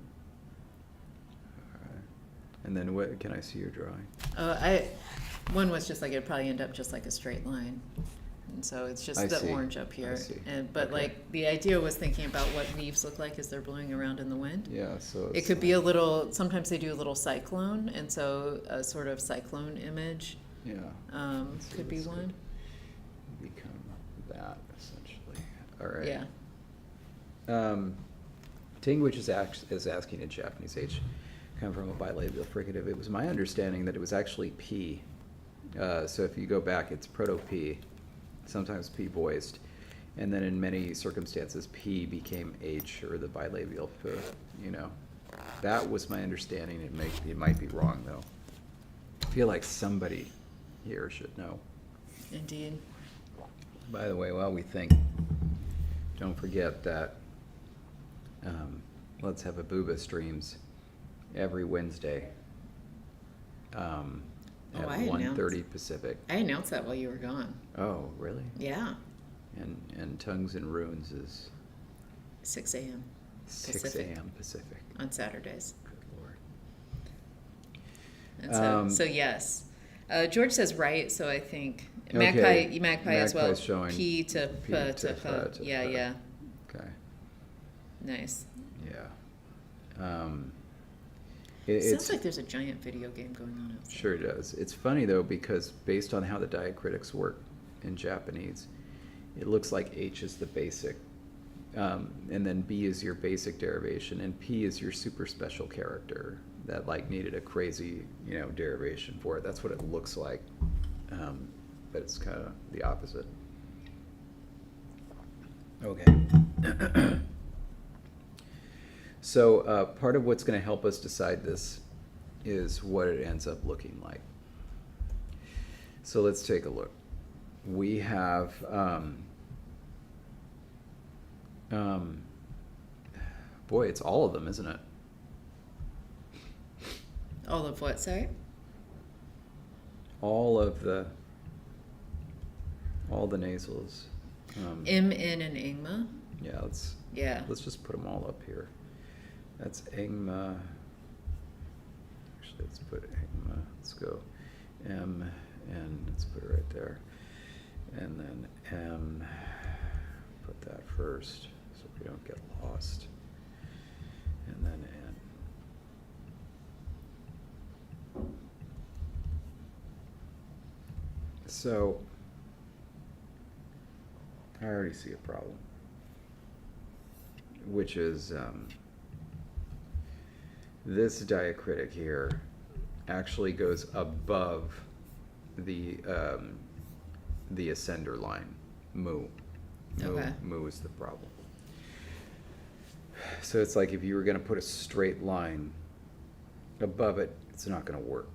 right. And then what? Can I see your drawing? One was just like it'd probably end up just like a straight line. And so it's just I the see. orange up here. I see. But Okay. like the idea was thinking about what leaves look like as they're blowing around in the wind. Yeah, so It could be a little, sometimes they do a little cyclone, and so a sort of cyclone image yeah. So could be this one. become that essentially. All right. Yeah. Tinguich is asking in Japanese H come from a bilabial fricative. It was my understanding that it was actually P. So if you go back, it's proto-P, sometimes P voiced, and then in many circumstances P became H, or the bilabial F, you know. That was my understanding. It might be wrong though. I feel like somebody here should know. Indeed. By the way, while we think, don't forget that Let's Have a Booba streams every Wednesday at I 1:30 Pacific. I announced that while you were gone. Oh, really? Yeah. And Tongues and Runes is 6 a.m. 6 Pacific. a.m. Pacific. On Saturdays. Good Lord. And so yes. George says right, so I think Okay. magpie as well. Magpie's showing P to P P to to P to Yeah, P. yeah. Okay. Nice. Yeah. Sounds like there's a giant video game going on outside. Sure does. It's funny though, because based on how the diacritics work in Japanese, it looks like H is the basic, and then B is your basic derivation, and P is your super special character that like needed a crazy, you know, derivation for it. That's what it looks like, but it's kind of the opposite. Okay. So part of what's going to help us decide this is what it ends up looking like. So let's take a look. We have boy, it's all of them, isn't it? All of what, sorry? All the nasals. M, N, and Ingma. Yeah, let's just put them all up here. That's Engma. Actually, let's put Engma. Let's go M, N. Let's put it right there. And then M. Put that first so we don't get lost. And then N. So, I already see a problem, which is this diacritic here actually goes above the ascender line, mu. Okay. Mu is the problem. So it's like if you were going to put a straight line above it, it's not going to work.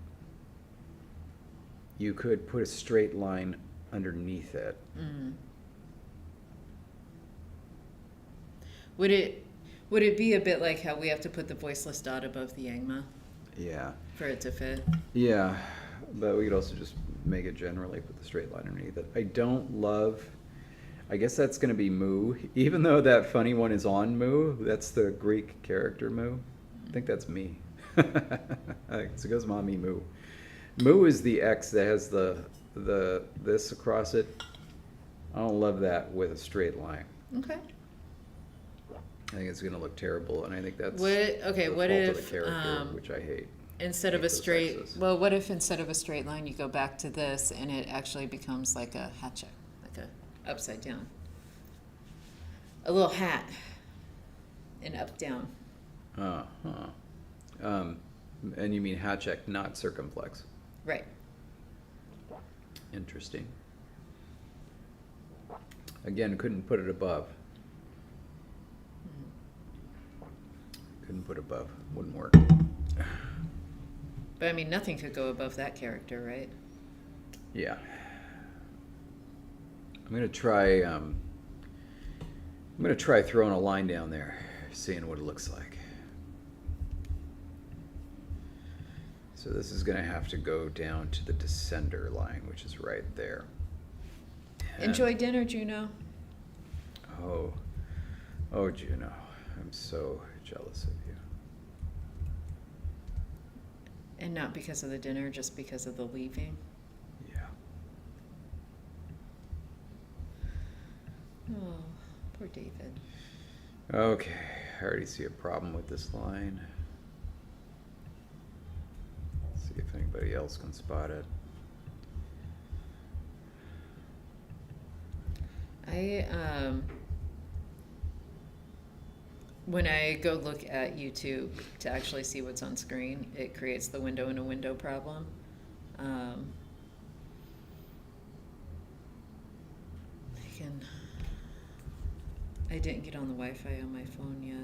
You could put a straight line underneath it. Mm. Would it be a bit like how we have to put the voiceless dot above the Yangma Yeah. for it to fit? Yeah, but we could also just make it generally, put the straight line underneath it. I don't love, I guess that's going to be mu, even though that funny one is on mu. That's the Greek character mu. I think that's me. So it goes mommy mu. Mu is the X that has the this across it. I don't love that with a straight line. Okay. I think it's going to look terrible, and I think that's What the if fault of the character, which I hate. instead of Hate a those straight, X's. well, what if instead of a straight line you go back to this and it actually becomes like a hatchet, like a upside down, a little hat, and up down. And you mean hatchek, not circumflex. Right. Interesting. Again, couldn't put it above. Couldn't put above. Wouldn't work. But I mean, nothing could go above that character, right? Yeah. I'm gonna try. Throwing a line down there, seeing what it looks like. So this is gonna have to go down to the descender line, which is right there. And- Enjoy dinner, Juno. Oh, Juno, I'm so jealous of you. And not because of the dinner, just because of the leaving. Yeah. Poor David. Okay, I already see a problem with this line. Let's see if anybody else can spot it. When I go look at YouTube to actually see what's on screen, it creates the window in a window problem. I didn't get on the Wi-Fi on my phone yet.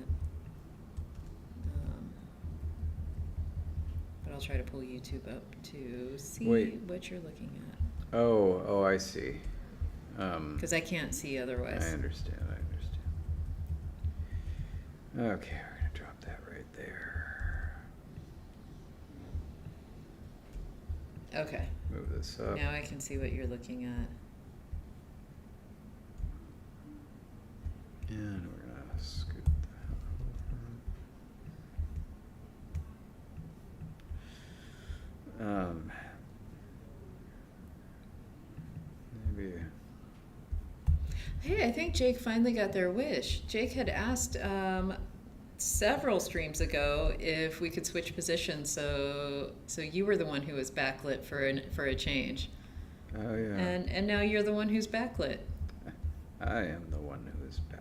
But I'll try to pull YouTube up to see what you're looking at. Oh, I see. Because I can't see otherwise. I understand. Okay, we're gonna drop that right there. Okay. Move this up. Now I can see what you're looking at. And we're gonna scoot that over. Maybe. Hey, I think Jake finally got their wish. Jake had asked several streams ago if we could switch positions, so you were the one who was backlit for a change. Oh yeah. And now you're the one who's backlit. I am the one who is backlit.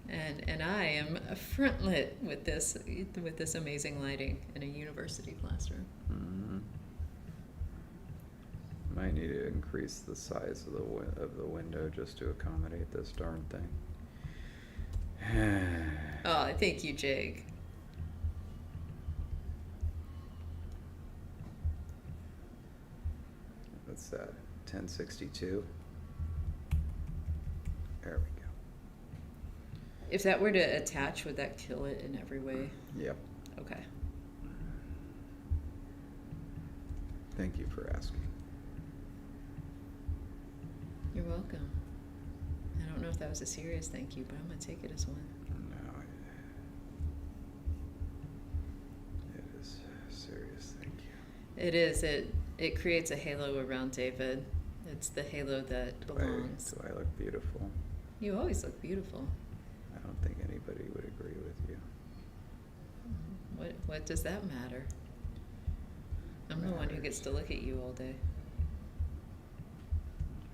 And I am frontlit with this amazing lighting in a university classroom. Mm-hmm. Might need to increase the size of the window just to accommodate this darn thing. Oh, thank you, Jake. What's that? 1062. There we go. If that were to attach, would that kill it in every way? Yep. Okay. Thank you for asking. You're welcome. I don't know if that was a serious thank you, but I'm going to take it as one. No, it is a serious thank you. It is. It creates a halo around David. It's the halo that belongs. Do I look beautiful? You always look beautiful. I don't think anybody would agree with you. What does that matter? I'm the one who gets to look at you all day.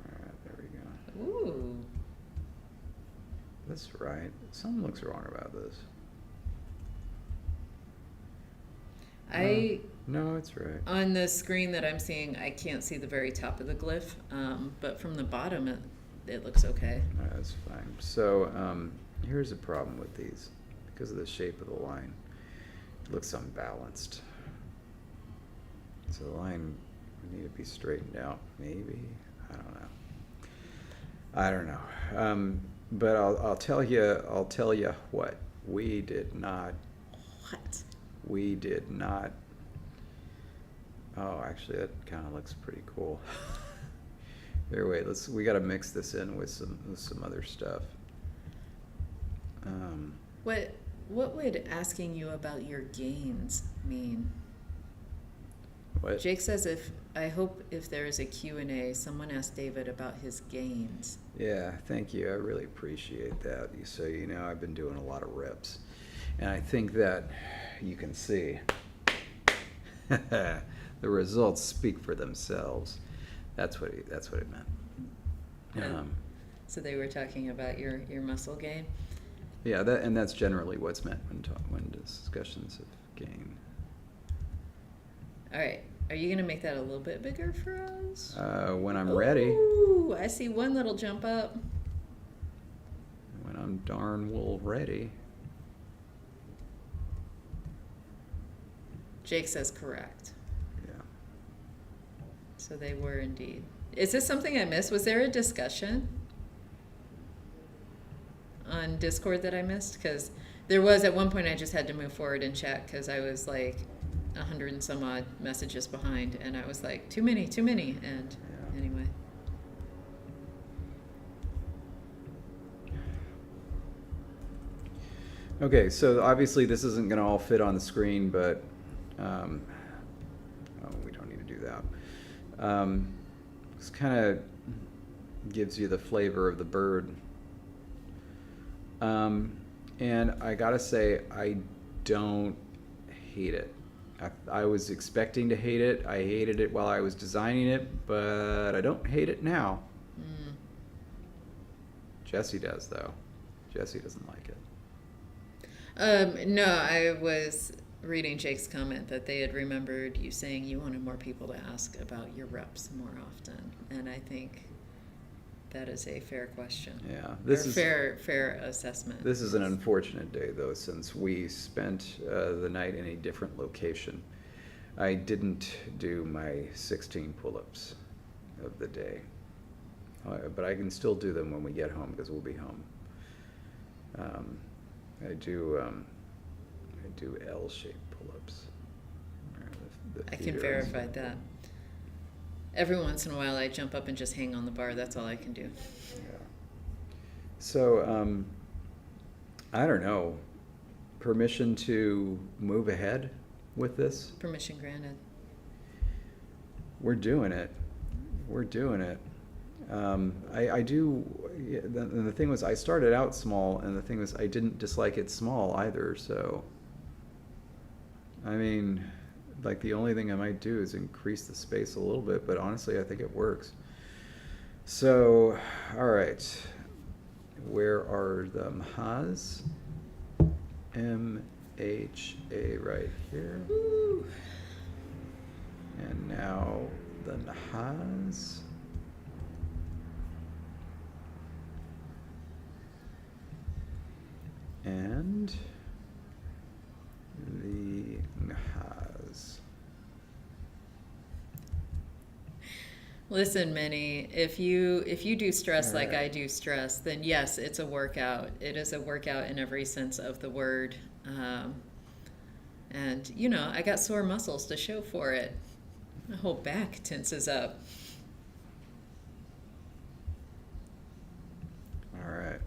Alright, there we go. Ooh. That's right. Something looks wrong about this. No, it's right. On the screen that I'm seeing, I can't see the very top of the glyph, but from the bottom, it looks okay. That's fine. So here's a problem with these. Because of the shape of the line, it looks unbalanced. So the line would need to be straightened out, maybe. I don't know. But I'll tell you what. We did not. What? We did not. Oh, actually, that kind of looks pretty cool. Here, wait. We got to mix this in with some other stuff. What would asking you about your gains mean? What? Jake says I hope if there is a Q&A, someone asked David about his gains. Yeah, thank you. I really appreciate that. So you know, I've been doing a lot of reps, and I think that you can see the results speak for themselves. That's what it meant. So they were talking about your muscle gain. Yeah, that's generally what's meant when discussions of gain. All right, are you gonna make that a little bit bigger for us? When I'm ready. Ooh, I see one little jump up. When I'm darn well ready. Jake says correct. Yeah. So they were indeed. Is this something I missed? Was there a discussion on Discord that I missed? Because there was at one point. I just had to move forward and chat because I was like 100 and some odd messages behind, and I was like, too many, and Yeah. Anyway. Okay, so obviously this isn't going to all fit on the screen, but we don't need to do that. This kind of gives you the flavor of the bird And I gotta say, I don't hate it. I was expecting to hate it. I hated it while I was designing it, but I don't hate it now. Mm. Jessie does, though. Jessie doesn't like it. No, I was reading Jake's comment that they had remembered you saying you wanted more people to ask about your reps more often, and I think that is a fair question. Yeah, fair assessment. This is an unfortunate day, though, since we spent the night in a different location. I didn't do my 16 pull-ups of the day, but I can still do them when we get home because we'll be home. I do L-shaped pull-ups. I can verify that. Every once in a while, I jump up and just hang on the bar. That's all I can do. Yeah. So, I don't know. Permission to move ahead with this? Permission granted. We're doing it. We're doing it. I do. Yeah, the thing was, I started out small, and the thing was, I didn't dislike it small either. So, I mean, like the only thing I might do is increase the space a little bit, but honestly, I think it works. So, all right. Where are the mhas? M-H-A right here. Woo. And now the nhas. And the nhas. Listen, Minnie, if you do stress like Alright. I do stress, then yes, it's a workout. It is a workout in every sense of the word. And, you know, I got sore muscles to show for it. My whole back tenses up. All right.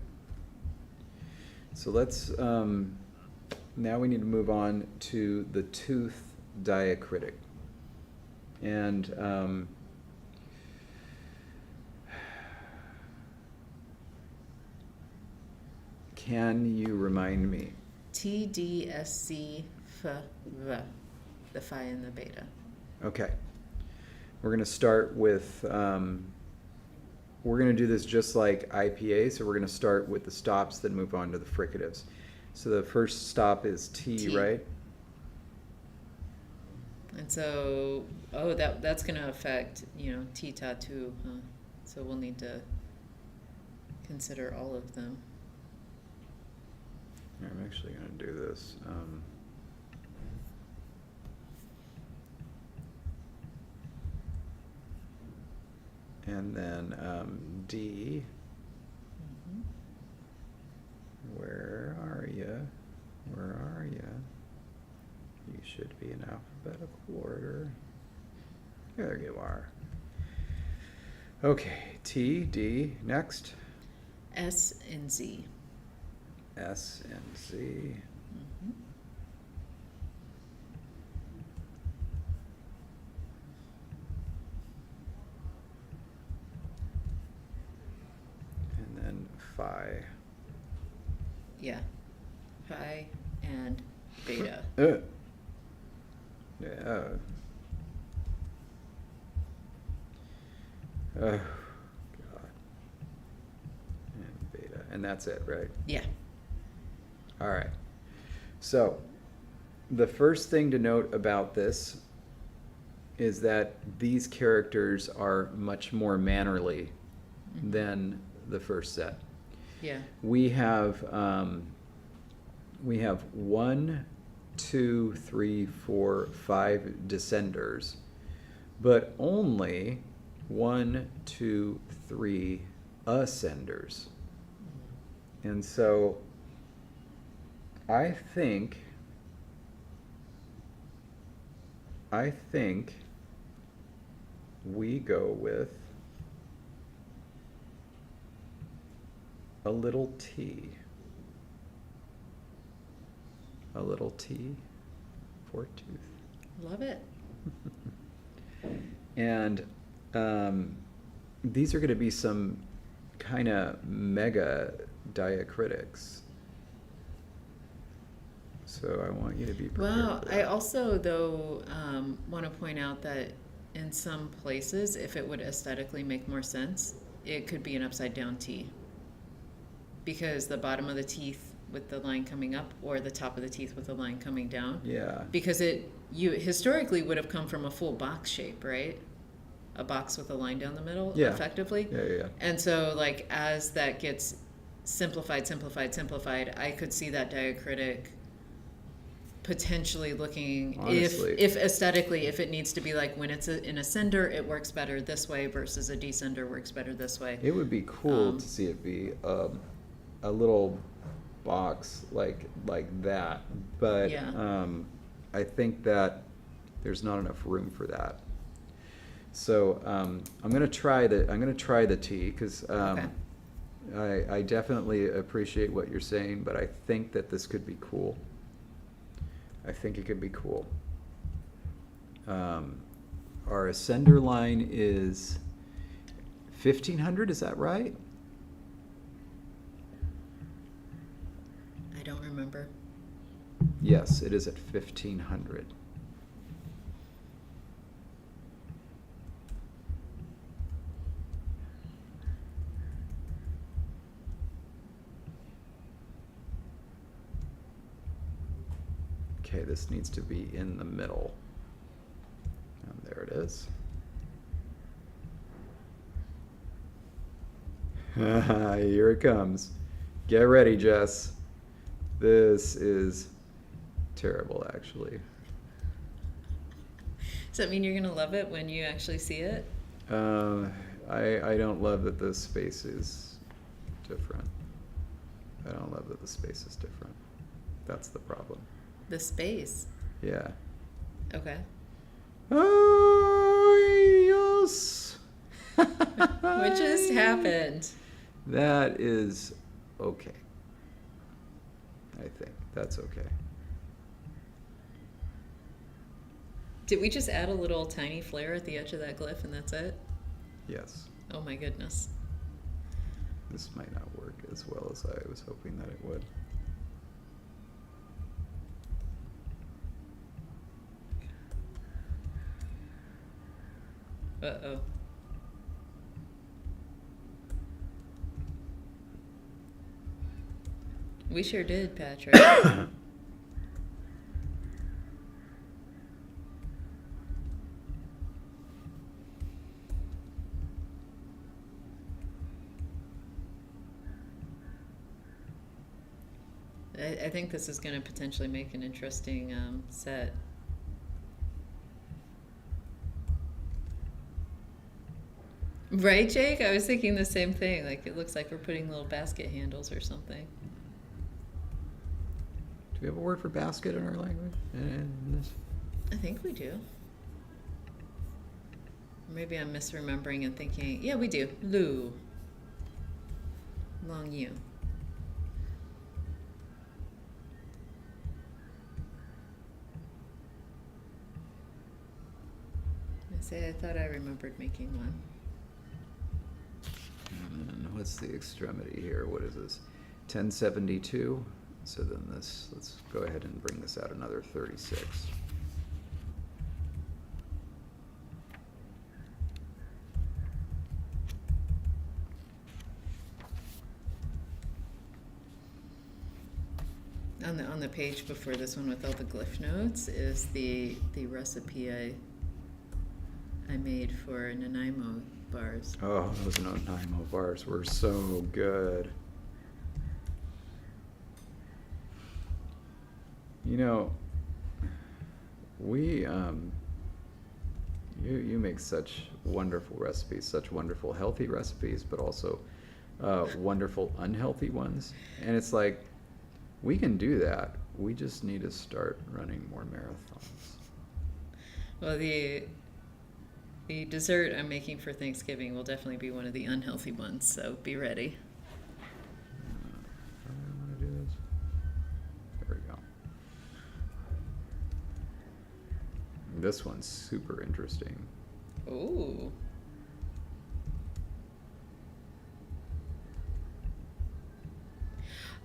So let's, now we need to move on to the tooth diacritic. And, can you remind me? TDSC FV, the phi and the beta. Okay. We're going to start with, we're going to do this just like IPA, so we're going to start with the stops, then move on to the fricatives. So the first stop is T, right? And so, that's going to affect, you know, T tattoo, huh? So we'll need to consider all of them. I'm actually going to do this. And then D. Mm-hmm. Where are you? Where are you? You should be in alphabetical order. There you are. Okay, T, D, next. S and Z. S and Z. Mm-hmm. And then phi. Yeah. Phi and beta. Yeah. Oh, God. And beta. And that's it, right? Yeah. All right. So, the first thing to note about this is that these characters are much more mannerly Mm-hmm. than the first set. Yeah. We have 1, 2, 3, 4, 5 descenders, but only 1, 2, 3 ascenders. And so I think we go with a little t. A little t for tooth. Love it. And these are going to be some kind of mega diacritics. So I want you to be prepared Well, for I that. also, though, want to point out that in some places, if it would aesthetically make more sense, it could be an upside down T. Because the bottom of the teeth with the line coming up, or the top of the teeth with the line coming down. Yeah. Because you historically would have come from a full box shape, right? A box with a line down the middle, Yeah. effectively. Yeah. And so, like, as that gets simplified, I could see that diacritic potentially looking, Honestly. if aesthetically, if it needs to be like when it's an ascender, it works better this way versus a descender works better this way. It would be cool to see it be a little box like that, but Yeah. I think that there's not enough room for that. So I'm gonna try the T, because Okay. I definitely appreciate what you're saying, but I think that this could be cool. I think it could be cool. Our ascender line is 1500, is that right? I don't remember. Yes, it is at 1500. Okay, this needs to be in the middle. And there it is. Here it comes. Get ready, Jess. This is terrible, actually. Does that mean you're gonna love it when you actually see it? I don't love that the space is different. I don't love that the space is different. That's the problem. The space. Yeah. Okay. Oh, yes. What just happened? That is okay. I think that's okay. Did we just add a little tiny flare at the edge of that glyph and that's it? Yes. Oh my goodness. This might not work as well as I was hoping that it would. Uh-oh. We sure did, Patrick. I think this is going to potentially make an interesting set. Right, Jake? I was thinking the same thing. Like, it looks like we're putting little basket handles or something. Do we have a word for basket in our language? In this? I think we do. Maybe I'm misremembering and thinking, yeah, we do. Lu. Long U. I thought I remembered making one. And then what's the extremity here? What is this? 1072. So then this, let's go ahead and bring this out another 36. On the page before this one with all the glyph notes is the recipe I made for Nanaimo bars. Oh, those Nanaimo bars were so good. You know, we you make such wonderful recipes, such wonderful healthy recipes, but also wonderful unhealthy ones. And it's like, we can do that. We just need to start running more marathons. Well, the dessert I'm making for Thanksgiving will definitely be one of the unhealthy ones, so be ready. How do I want to do this? There we go. This one's super interesting. Ooh.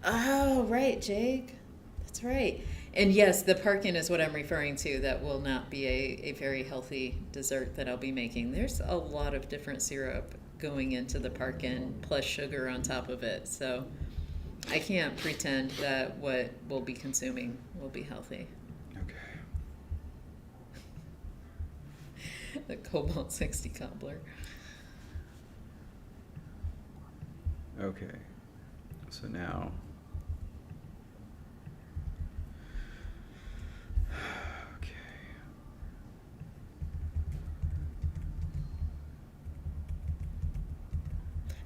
Oh, right, Jake. That's right. And yes, the parkin is what I'm referring to. That will not be a very healthy dessert that I'll be making. There's a lot of different syrup going into the parkin, plus sugar on top of it. So I can't pretend that what we'll be consuming will be healthy. Okay. The Cobalt 60 cobbler. Okay. So now. Okay.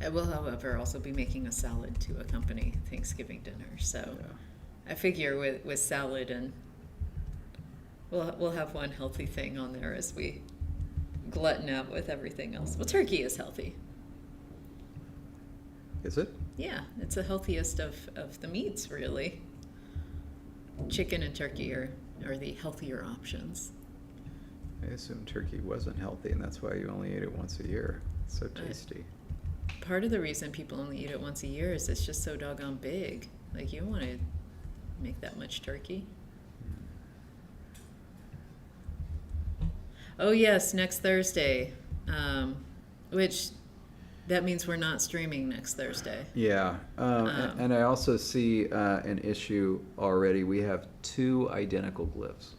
I will, however, also be making a salad to accompany Thanksgiving dinner. So Yeah. I figure with salad and we'll have one healthy thing on there as we glutton out with everything else. Well, turkey is healthy. Is it? Yeah, it's the healthiest of the meats, really. Chicken and turkey are the healthier options. I assumed turkey wasn't healthy, and that's why you only ate it once a year. It's so tasty. Part of the reason people only eat it once a year is it's just so doggone big. Like, you don't want to make that much turkey. Oh, yes, next Thursday. Which, that means we're not streaming next Thursday. Yeah, and I also see an issue already. We have 2 identical glyphs.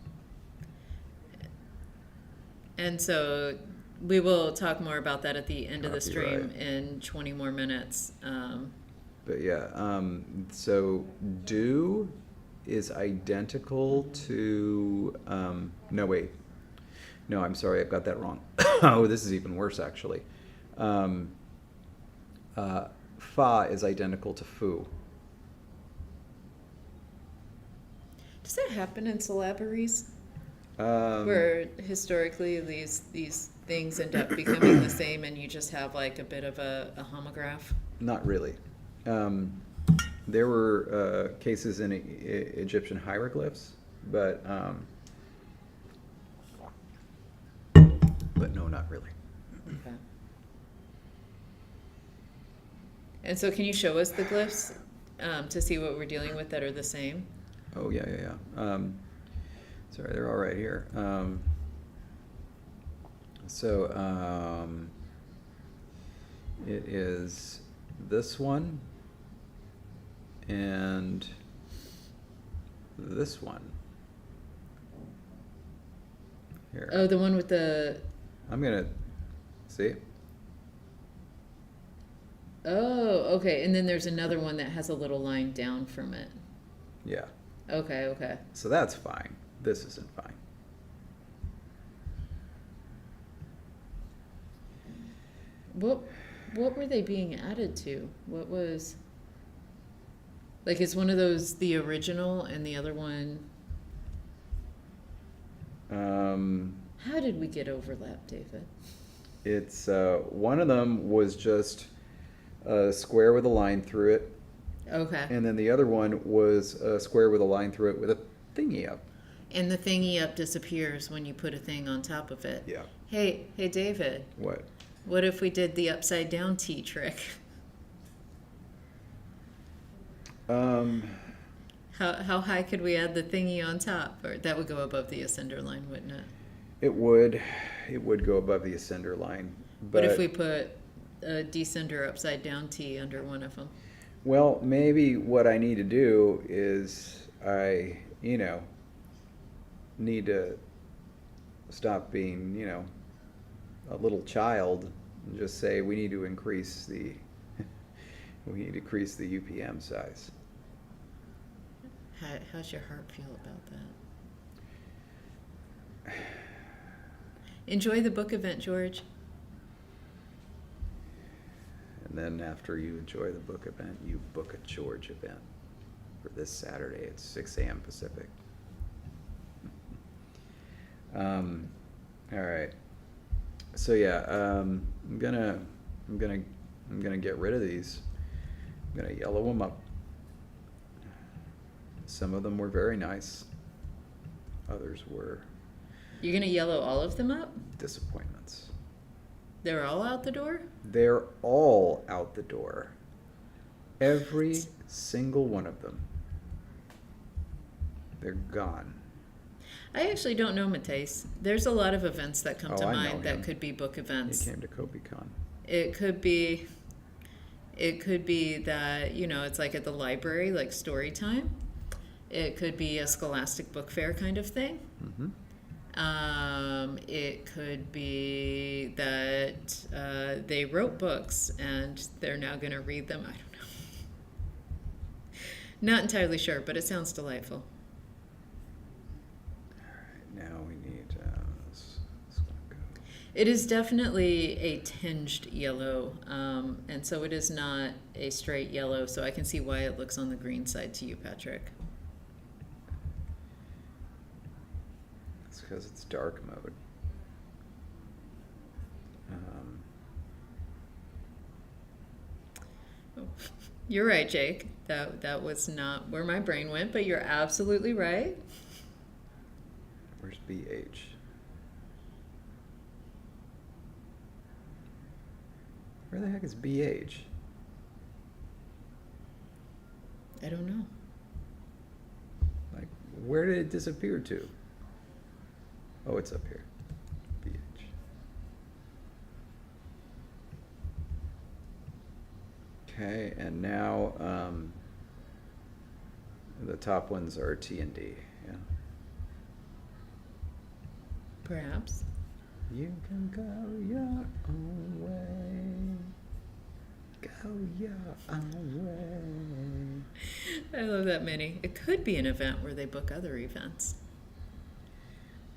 And so we will talk more about that at the end of the stream Copyright. in 20 more minutes. But yeah, so do is identical to, no wait, no, I'm sorry, I've got that wrong. Oh, this is even worse actually. Fa is identical to foo. Does that happen in syllabaries? Um, Where historically these things end up becoming the same and you just have like a bit of a homograph? Not really. There were cases in Egyptian hieroglyphs, but no, not really. Okay. And so can you show us the glyphs to see what we're dealing with that are the same? Oh yeah. Sorry, they're all right here. It is this one and this one. Here. Oh, the one with the... I'm gonna see. Oh, okay. And then there's another one that has a little line down from it. Yeah. Okay. So that's fine. This isn't fine. What were they being added to? What was... Like, is one of those the original and the other one... How did we get overlap, David? It's one of them was just a square with a line through it, Okay. and then the other one was a square with a line through it with a thingy up. And the thingy up disappears when you put a thing on top of it. Yeah. Hey, David. What? What if we did the upside down T trick? How high could we add the thingy on top? Or that would go above the ascender line, wouldn't it? It would go above the ascender line. What if we put a descender upside down T under one of them? Well, maybe what I need to do is I, need to stop being, a little child and just say we need to increase the UPM size. How's your heart feel about that? Enjoy the book event, George. And then after you enjoy the book event, you book a George event for this Saturday at 6 a.m. Pacific. All right. So yeah, I'm gonna get rid of these. I'm gonna yellow them up. Some of them were very nice. Others were You're going to yellow all of them up? Every single one of them. They're gone. I actually don't know Mateus. There's a lot of events that come to I know mind that him. could be book He events. came to KobeCon. It could be that, it's like at the library, like story time. It could be a scholastic book fair kind of thing. Mm-hmm. It could be that they wrote books and they're now going to read them. I don't know. Not entirely sure, but it sounds delightful. Now we need, let's go. It is definitely a tinged yellow, and so it is not a straight yellow, so I can see why it looks on the green side to you, Patrick. It's because it's dark mode. You're right, Jake. That was not where my brain went, but you're absolutely right. Where's BH? Where the heck is BH? I don't know. Like, where did it disappear to? Oh, it's up here. BH. Okay, and now the top ones are T and D. Yeah. Perhaps. You can go your own way. Go your own way. I love that mini. It could be an event where they book other events.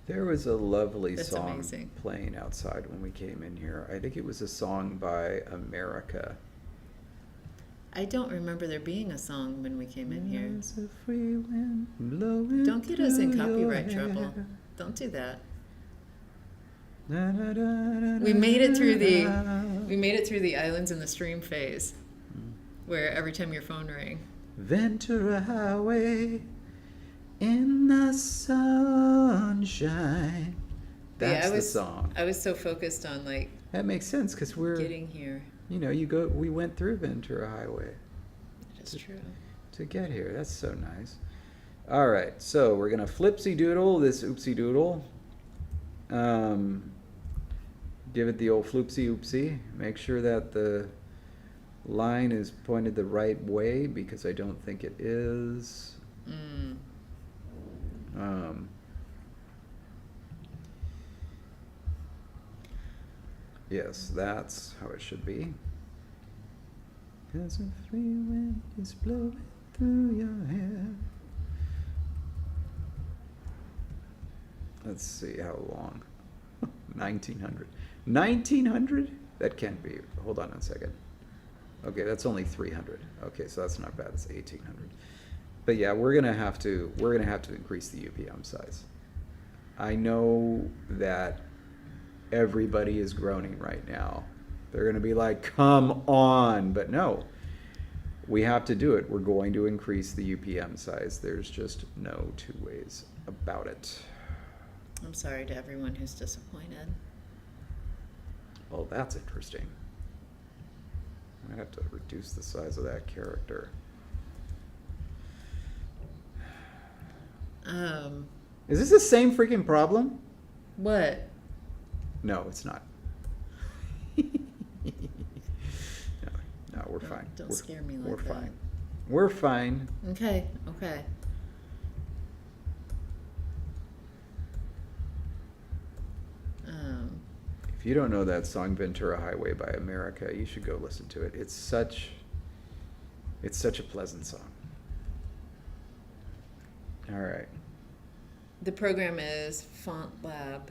There was a lovely That's song amazing. playing outside when we came in here. I think it was a song by America. I don't remember there being a song when we came in here. There's a free wind blowing Don't get us in through your copyright trouble. hair. Don't do that. Da, da, da, da, We made it through da. the islands in the stream phase, where every time your phone rang. Ventura Highway in the sunshine. That's the song. I was so focused on like That makes sense because we're, getting here. we went through Ventura Highway That is true. to get here. That's so nice. All right, so we're gonna flipsy doodle this oopsie doodle. Give it the old floopsy oopsie. Make sure that the line is pointed the right way because I don't think it is. Yes, that's how it should be. 'Cause a free wind is blowing through your hair. Let's see how long. 1900. 1900? That can't be. Hold on a second. Okay, that's only 300. Okay, so that's not bad. It's 1800. But yeah, we're gonna have to increase the UPM size. I know that everybody is groaning right now. They're gonna be like, "Come on!" But no, we have to do it. We're going to increase the UPM size. There's just no two ways about it. I'm sorry to everyone who's disappointed. Well, that's interesting. I might have to reduce the size of that character. Is this the same freaking problem? What? No, it's not. No, we're fine. Don't We're- scare me like We're that. fine. We're fine. Okay. If you don't know that song Ventura Highway by America, you should go listen to it. It's such a pleasant song. All right. The program is Font Lab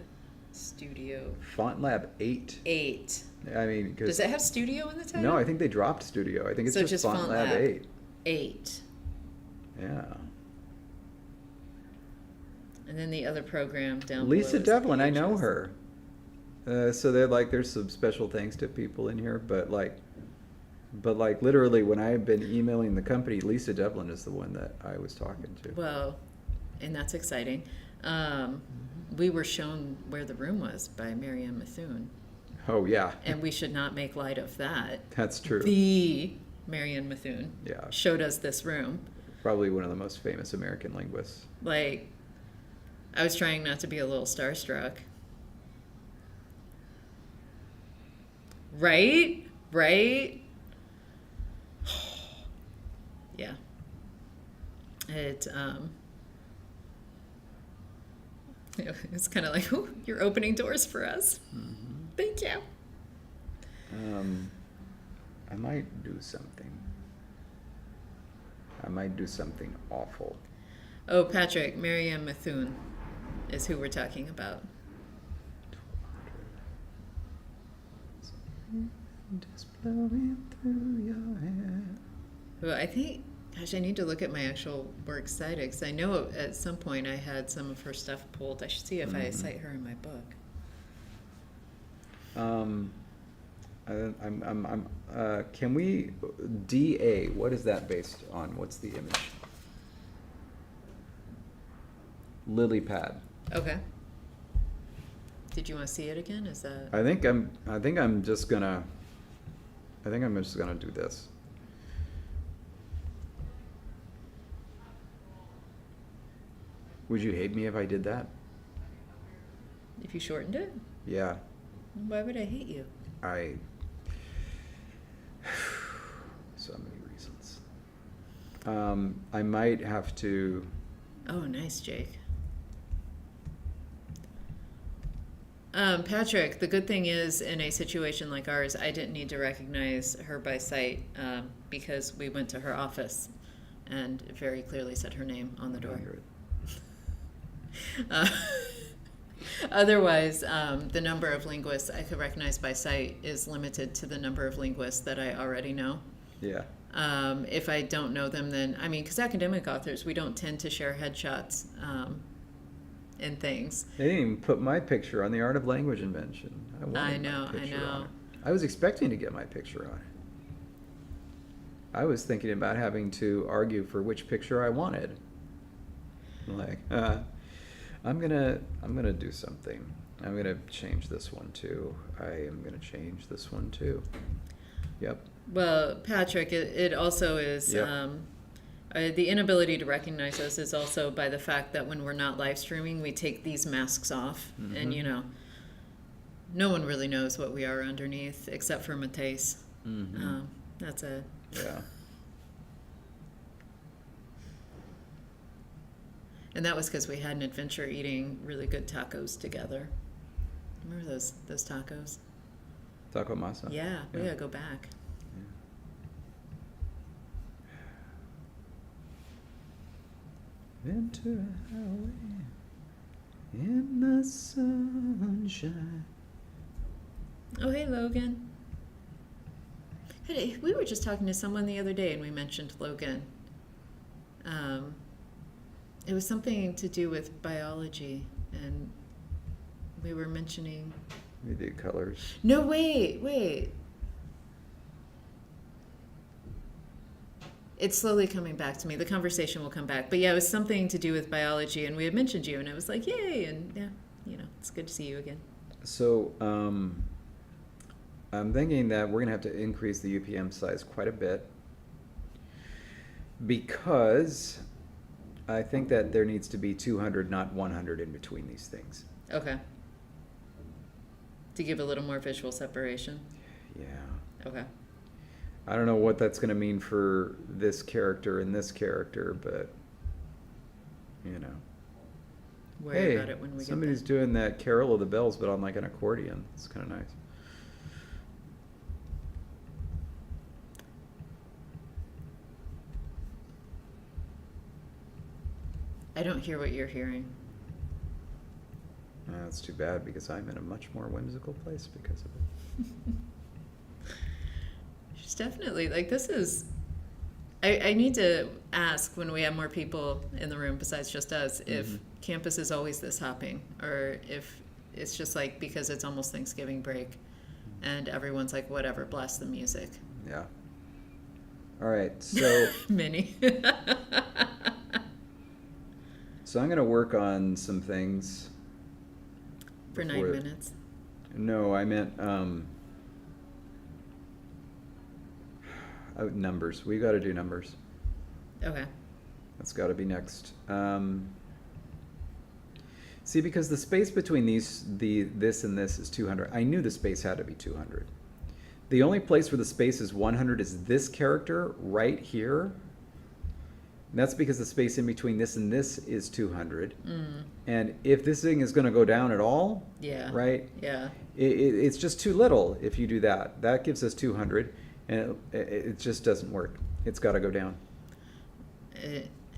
Studio Font Lab 8. 8. I mean, Does it have studio in the title? No, I think they dropped Studio. I think it's So just Font Lab 8. 8. Yeah. And then the other program down Lisa below is Devlin, I know PHS. her. So they're like, there's some special thanks to people in here, but literally when I've been emailing the company, Lisa Devlin is the one that I was talking to. Well, and that's exciting. We were shown where the room was by Marianne Methune, Oh yeah, and we should not make light of that. that's true. The Marianne Mithun, Yeah. showed us this room. Probably one of the most famous American linguists. Like, I was trying not to be a little starstruck. Right? Right? Yeah. It's kind of like, oh, you're opening doors for us. Mm-hmm. Thank you. I might do something. I might do something awful. Oh, Patrick, Marianne Mithun is who we're talking about. Just blowing through your hair. Well, I think, gosh, I need to look at my actual works cited because I know at some point I had some of her stuff pulled. I should see if I cite her in my book. Can we, DA, what is that based on? What's the image? Lily pad. Okay. Did you want to see it again? Is that? I think I'm just gonna do this. Would you hate me if I did that? If you shortened it? Yeah. Why would I hate you? So many reasons. I might have to. Oh, nice, Jake. Patrick, the good thing is, in a situation like ours, I didn't need to recognize her by sight because we went to her office and it very clearly said her name on the door. Otherwise, the number of linguists I could recognize by sight is limited to the number of linguists that I already know. Yeah. If I don't know them, then, I mean, because academic authors, we don't tend to share headshots and things. They didn't even put my picture on the Art of Language Invention. I know. I was expecting to get my picture on it. I was thinking about having to argue for which picture I wanted. Like, I'm gonna do something. I'm gonna change this one too. I am gonna change this one too. Yep. Well, Patrick, it also is, Yep. The inability to recognize us is also by the fact that when we're not live streaming, we take these masks off. Mm-hmm. And, you know, no one really knows what we are underneath except for Matthijs. Mm-hmm. That's it. Yeah. And that was because we had an adventure eating really good tacos together. Remember those tacos? Taco masa. Yeah, we gotta go back. Ventura Highway in the sunshine. Oh, hey, Logan. Hey, we were just talking to someone the other day and we mentioned Logan. It was something to do with biology and we were mentioning... We did colors. No, wait. It's slowly coming back to me. The conversation will come back. But yeah, it was something to do with biology, and we had mentioned you, and I was like, yay! And yeah, you know, it's good to see you again. So, I'm thinking that we're gonna have to increase the UPM size quite a bit because I think that there needs to be 200, not 100 in between these things. Okay. To give a little more visual separation. Yeah. Okay. I don't know what that's going to mean for this character and this character, but, you know. Worry about it when we somebody's get there. doing that Carol of the Bells, but on like an accordion. It's kind of nice. I don't hear what you're hearing. That's too bad because I'm in a much more whimsical place because of it. She's definitely, like, this is... I need to ask when we have more people in the room besides just us if campus is always this hopping or if it's just like because it's almost Thanksgiving break and everyone's like, whatever, blast the music. Yeah. All right, so... Mini. So I'm going to work on some things. For 9 minutes. No, I meant numbers. We got to do numbers. Okay. That's got to be next. See, because the space between this and this is 200. I knew the space had to be 200. The only place where the space is 100 is this character right here. And that's because the space in between this and this is 200. And if this thing is going to go down at all, Yeah. right? Yeah. It's just too little if you do that. That gives us 200, and it just doesn't work. It's got to go down.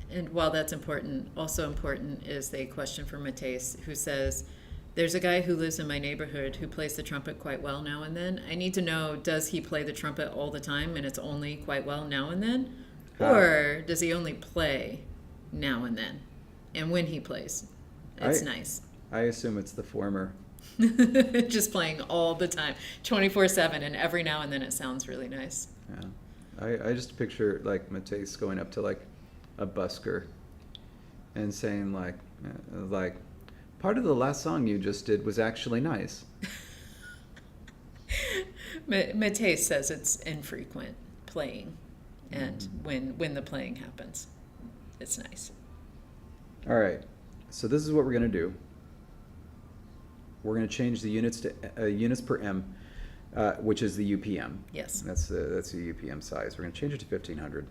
And while that's important, also important is the question from Mateus, who says, there's a guy who lives in my neighborhood who plays the trumpet quite well now and then. I need to know, does he play the trumpet all the time and it's only quite well now and then? Or does he only play now and then? And when he plays, it's nice. I assume it's the former. Just playing all the time, 24/7, and every now and then it sounds really nice. Yeah. I just picture like Mateus going up to like a busker and saying like part of the last song you just did was actually nice. Mateus says it's infrequent playing, and when the playing happens, it's nice. All right, so this is what we're going to do. We're going to change the units to units per m, which is the UPM. Yes. That's the UPM size. We're going to change it to 1500.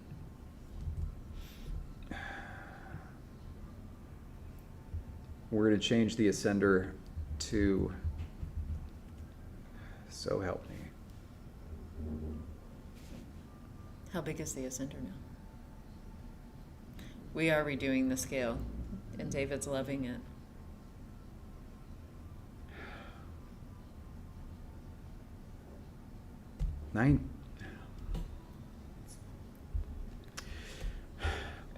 We're going to change the ascender to, so help me. How big is the ascender now? We are redoing the scale, and David's loving it. Nine.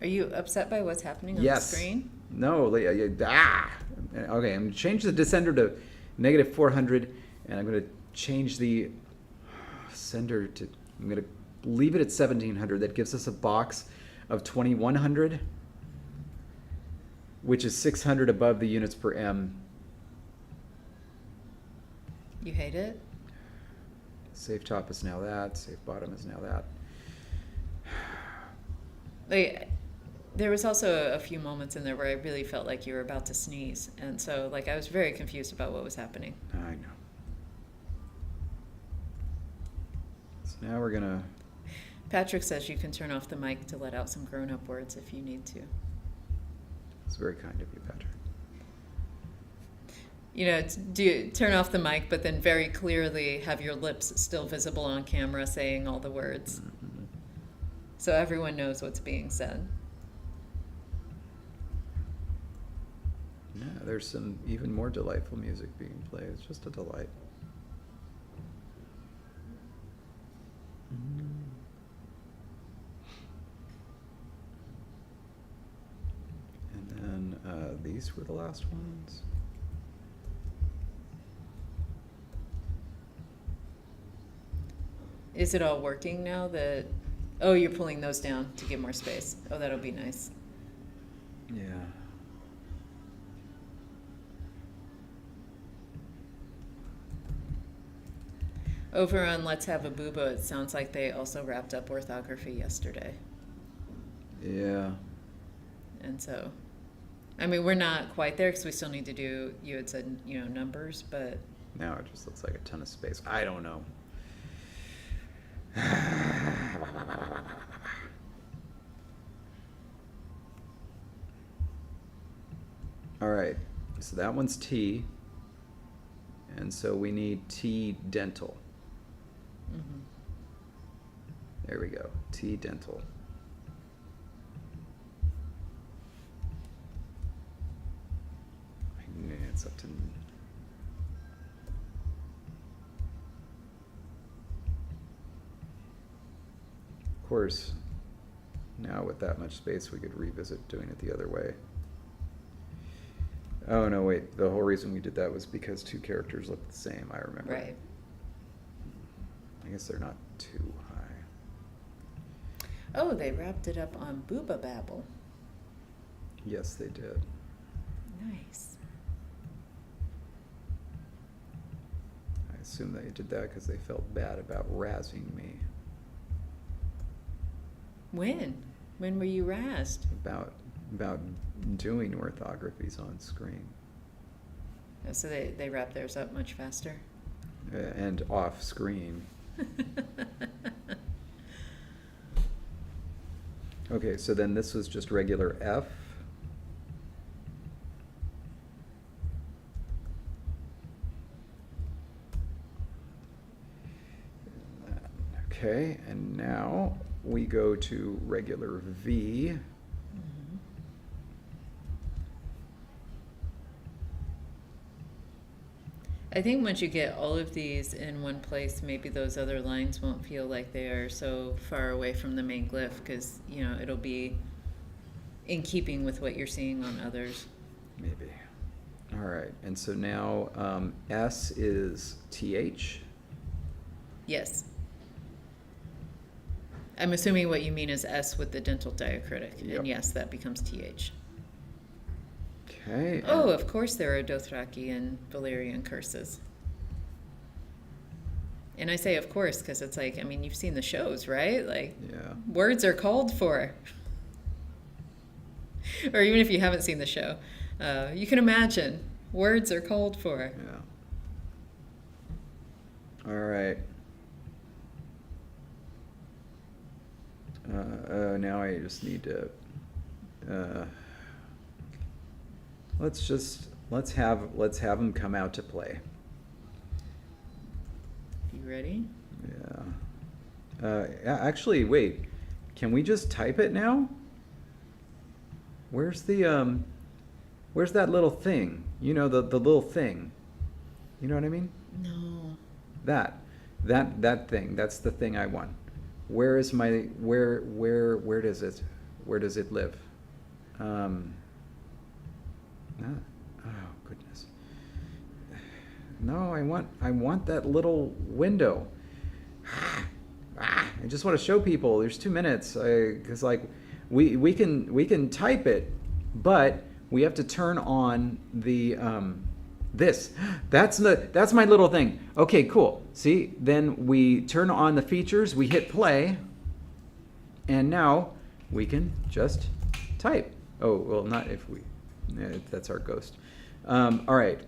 Are you upset by what's happening on the screen? No. Okay, I'm going to change the descender to negative 400, and I'm going to change the sender to, I'm going to leave it at 1700. That gives us a box of 2100, which is 600 above the units per m. You hate it? Safe top is now that. Safe bottom is now that. There was also a few moments in there where I really felt like you were about to sneeze. And so, I was very confused about what was happening. I know. So now we're going to... Patrick says you can turn off the mic to let out some grown-up words if you need to. It's very kind of you, Patrick. Turn off the mic, but then very clearly have your lips still visible on camera saying all the words. Mm-hmm. So everyone knows what's being said. Yeah, there's some even more delightful music being played. It's just a delight. And then these were the last ones. Is it all working now that... Oh, you're pulling those down to get more space. Oh, that'll be nice. Yeah. Over on Let's Have a Booba, it sounds like they also wrapped up orthography yesterday. Yeah. And so, I mean, we're not quite there because we still need to do, you had said, numbers, but... Now it just looks like a ton of space. I don't know. All right, so that one's T, and so we need T dental. Mm-hmm. There we go, T dental. It's up to... Of course, now with that much space, we could revisit doing it the other way. Oh, no, wait. The whole reason we did that was because two characters look the same, I remember. Right. I guess they're not too high. Oh, they wrapped it up on Booba Babble. Yes, they did. Nice. I assume they did that because they felt bad about razzing me. When? When were you razzed? About doing orthographies on screen. Oh, so they wrap theirs up much faster? And off screen. Okay, so then this was just regular F. Okay, and now we go to regular V. Mhm. I think once you get all of these in one place, maybe those other lines won't feel like they are so far away from the main glyph, because, you know, it'll be in keeping with what you're seeing on others. Maybe. All right, and so now S is TH. Yes. I'm assuming what you mean is S with the dental diacritic, Yep. and yes, that becomes TH. Okay. Oh, of course there are Dothraki and Valyrian curses. And I say of course because it's like, I mean, you've seen the shows, right? Like, Yeah. words are called for. Or even if you haven't seen the show, you can imagine words are called for. Yeah. All right. Now I just need to. Let's have them come out to play. You ready? Yeah. Actually, wait. Can we just type it now? Where's the where's that little thing? You know, the little thing. You know what I mean? No. That thing. That's the thing I want. Where is my where does it live? Oh goodness. No, I want that little window. I just want to show people. There's 2 minutes. Because like we can type it, but we have to turn on the this. That's my little thing. Okay, cool. See, then we turn on the features, we hit play, and now we can just type. Oh, well, not if we, that's our ghost. All right,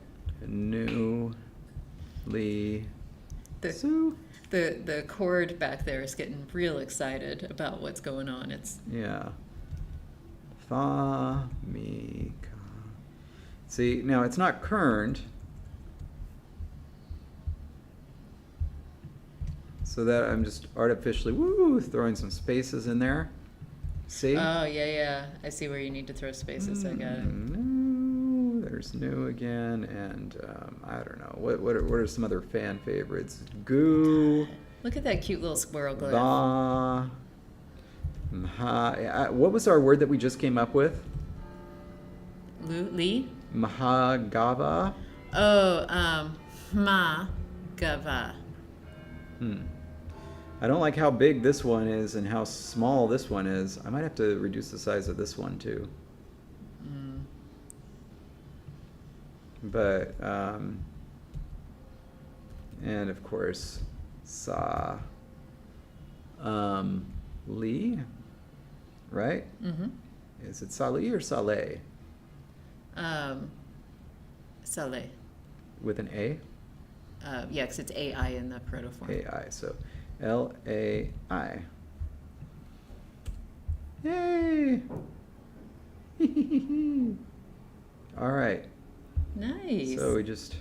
newly, The cord back there is getting real excited about what's going on. It's yeah. Fa, mi, ka. See, now it's not kerned. So that I'm just artificially, throwing some spaces in there. See? Oh, yeah. I see where you need to throw spaces. I got it. No, there's new again, and I don't know. What are some other fan favorites? Goo. Look at that cute little squirrel glyph. Va. Mha. What was our word that we just came up with? Lee? Mahagava. Oh, gava. I don't like how big this one is and how small this one is. I might have to reduce the size of this one too. But and of course sa li, right? Mm-hmm. Is it Sali or Saleh? Saleh. With an A? Yeah, because it's AI in the protoform. AI, so L-A-I. Yay! All right. Nice. So we just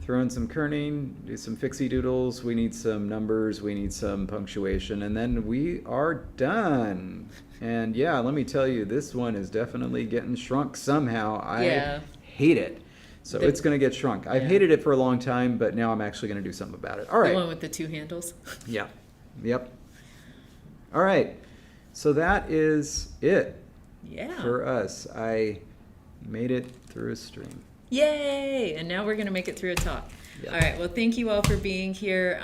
throw in some kerning, do some fixie doodles. We need some numbers. We need some punctuation. And then we are done. And yeah, let me tell you, this one is definitely getting shrunk somehow. I hate it. So it's going to get shrunk. I've hated it for a long time, but now I'm actually going to do something about it. All right. The one with the 2 handles? Yeah. Yep. All right. So that is it for us. I made it through a stream. Yay! And now we're going to make it through a talk. Yeah. All right. Well, thank you all for being here.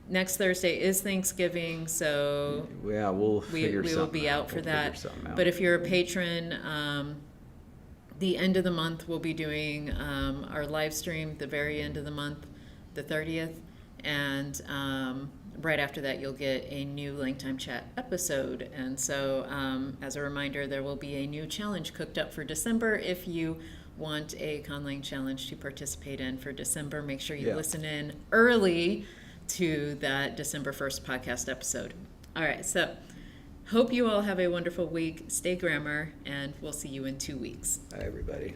Next Thursday is Thanksgiving, so yeah, we'll figure we will be out for that. But if you're a patron, the end of the month we'll be doing our live stream, the very end of the month, the 30th, and right after that, you'll get a new LangTime Chat episode. And so, as a reminder, there will be a new challenge cooked up for December. If you want a Conlang challenge to participate in for December, make sure you listen in early to that December 1st podcast episode. All right, so hope you all have a wonderful week. Stay grammar, and we'll see you in 2 weeks. Hi, everybody.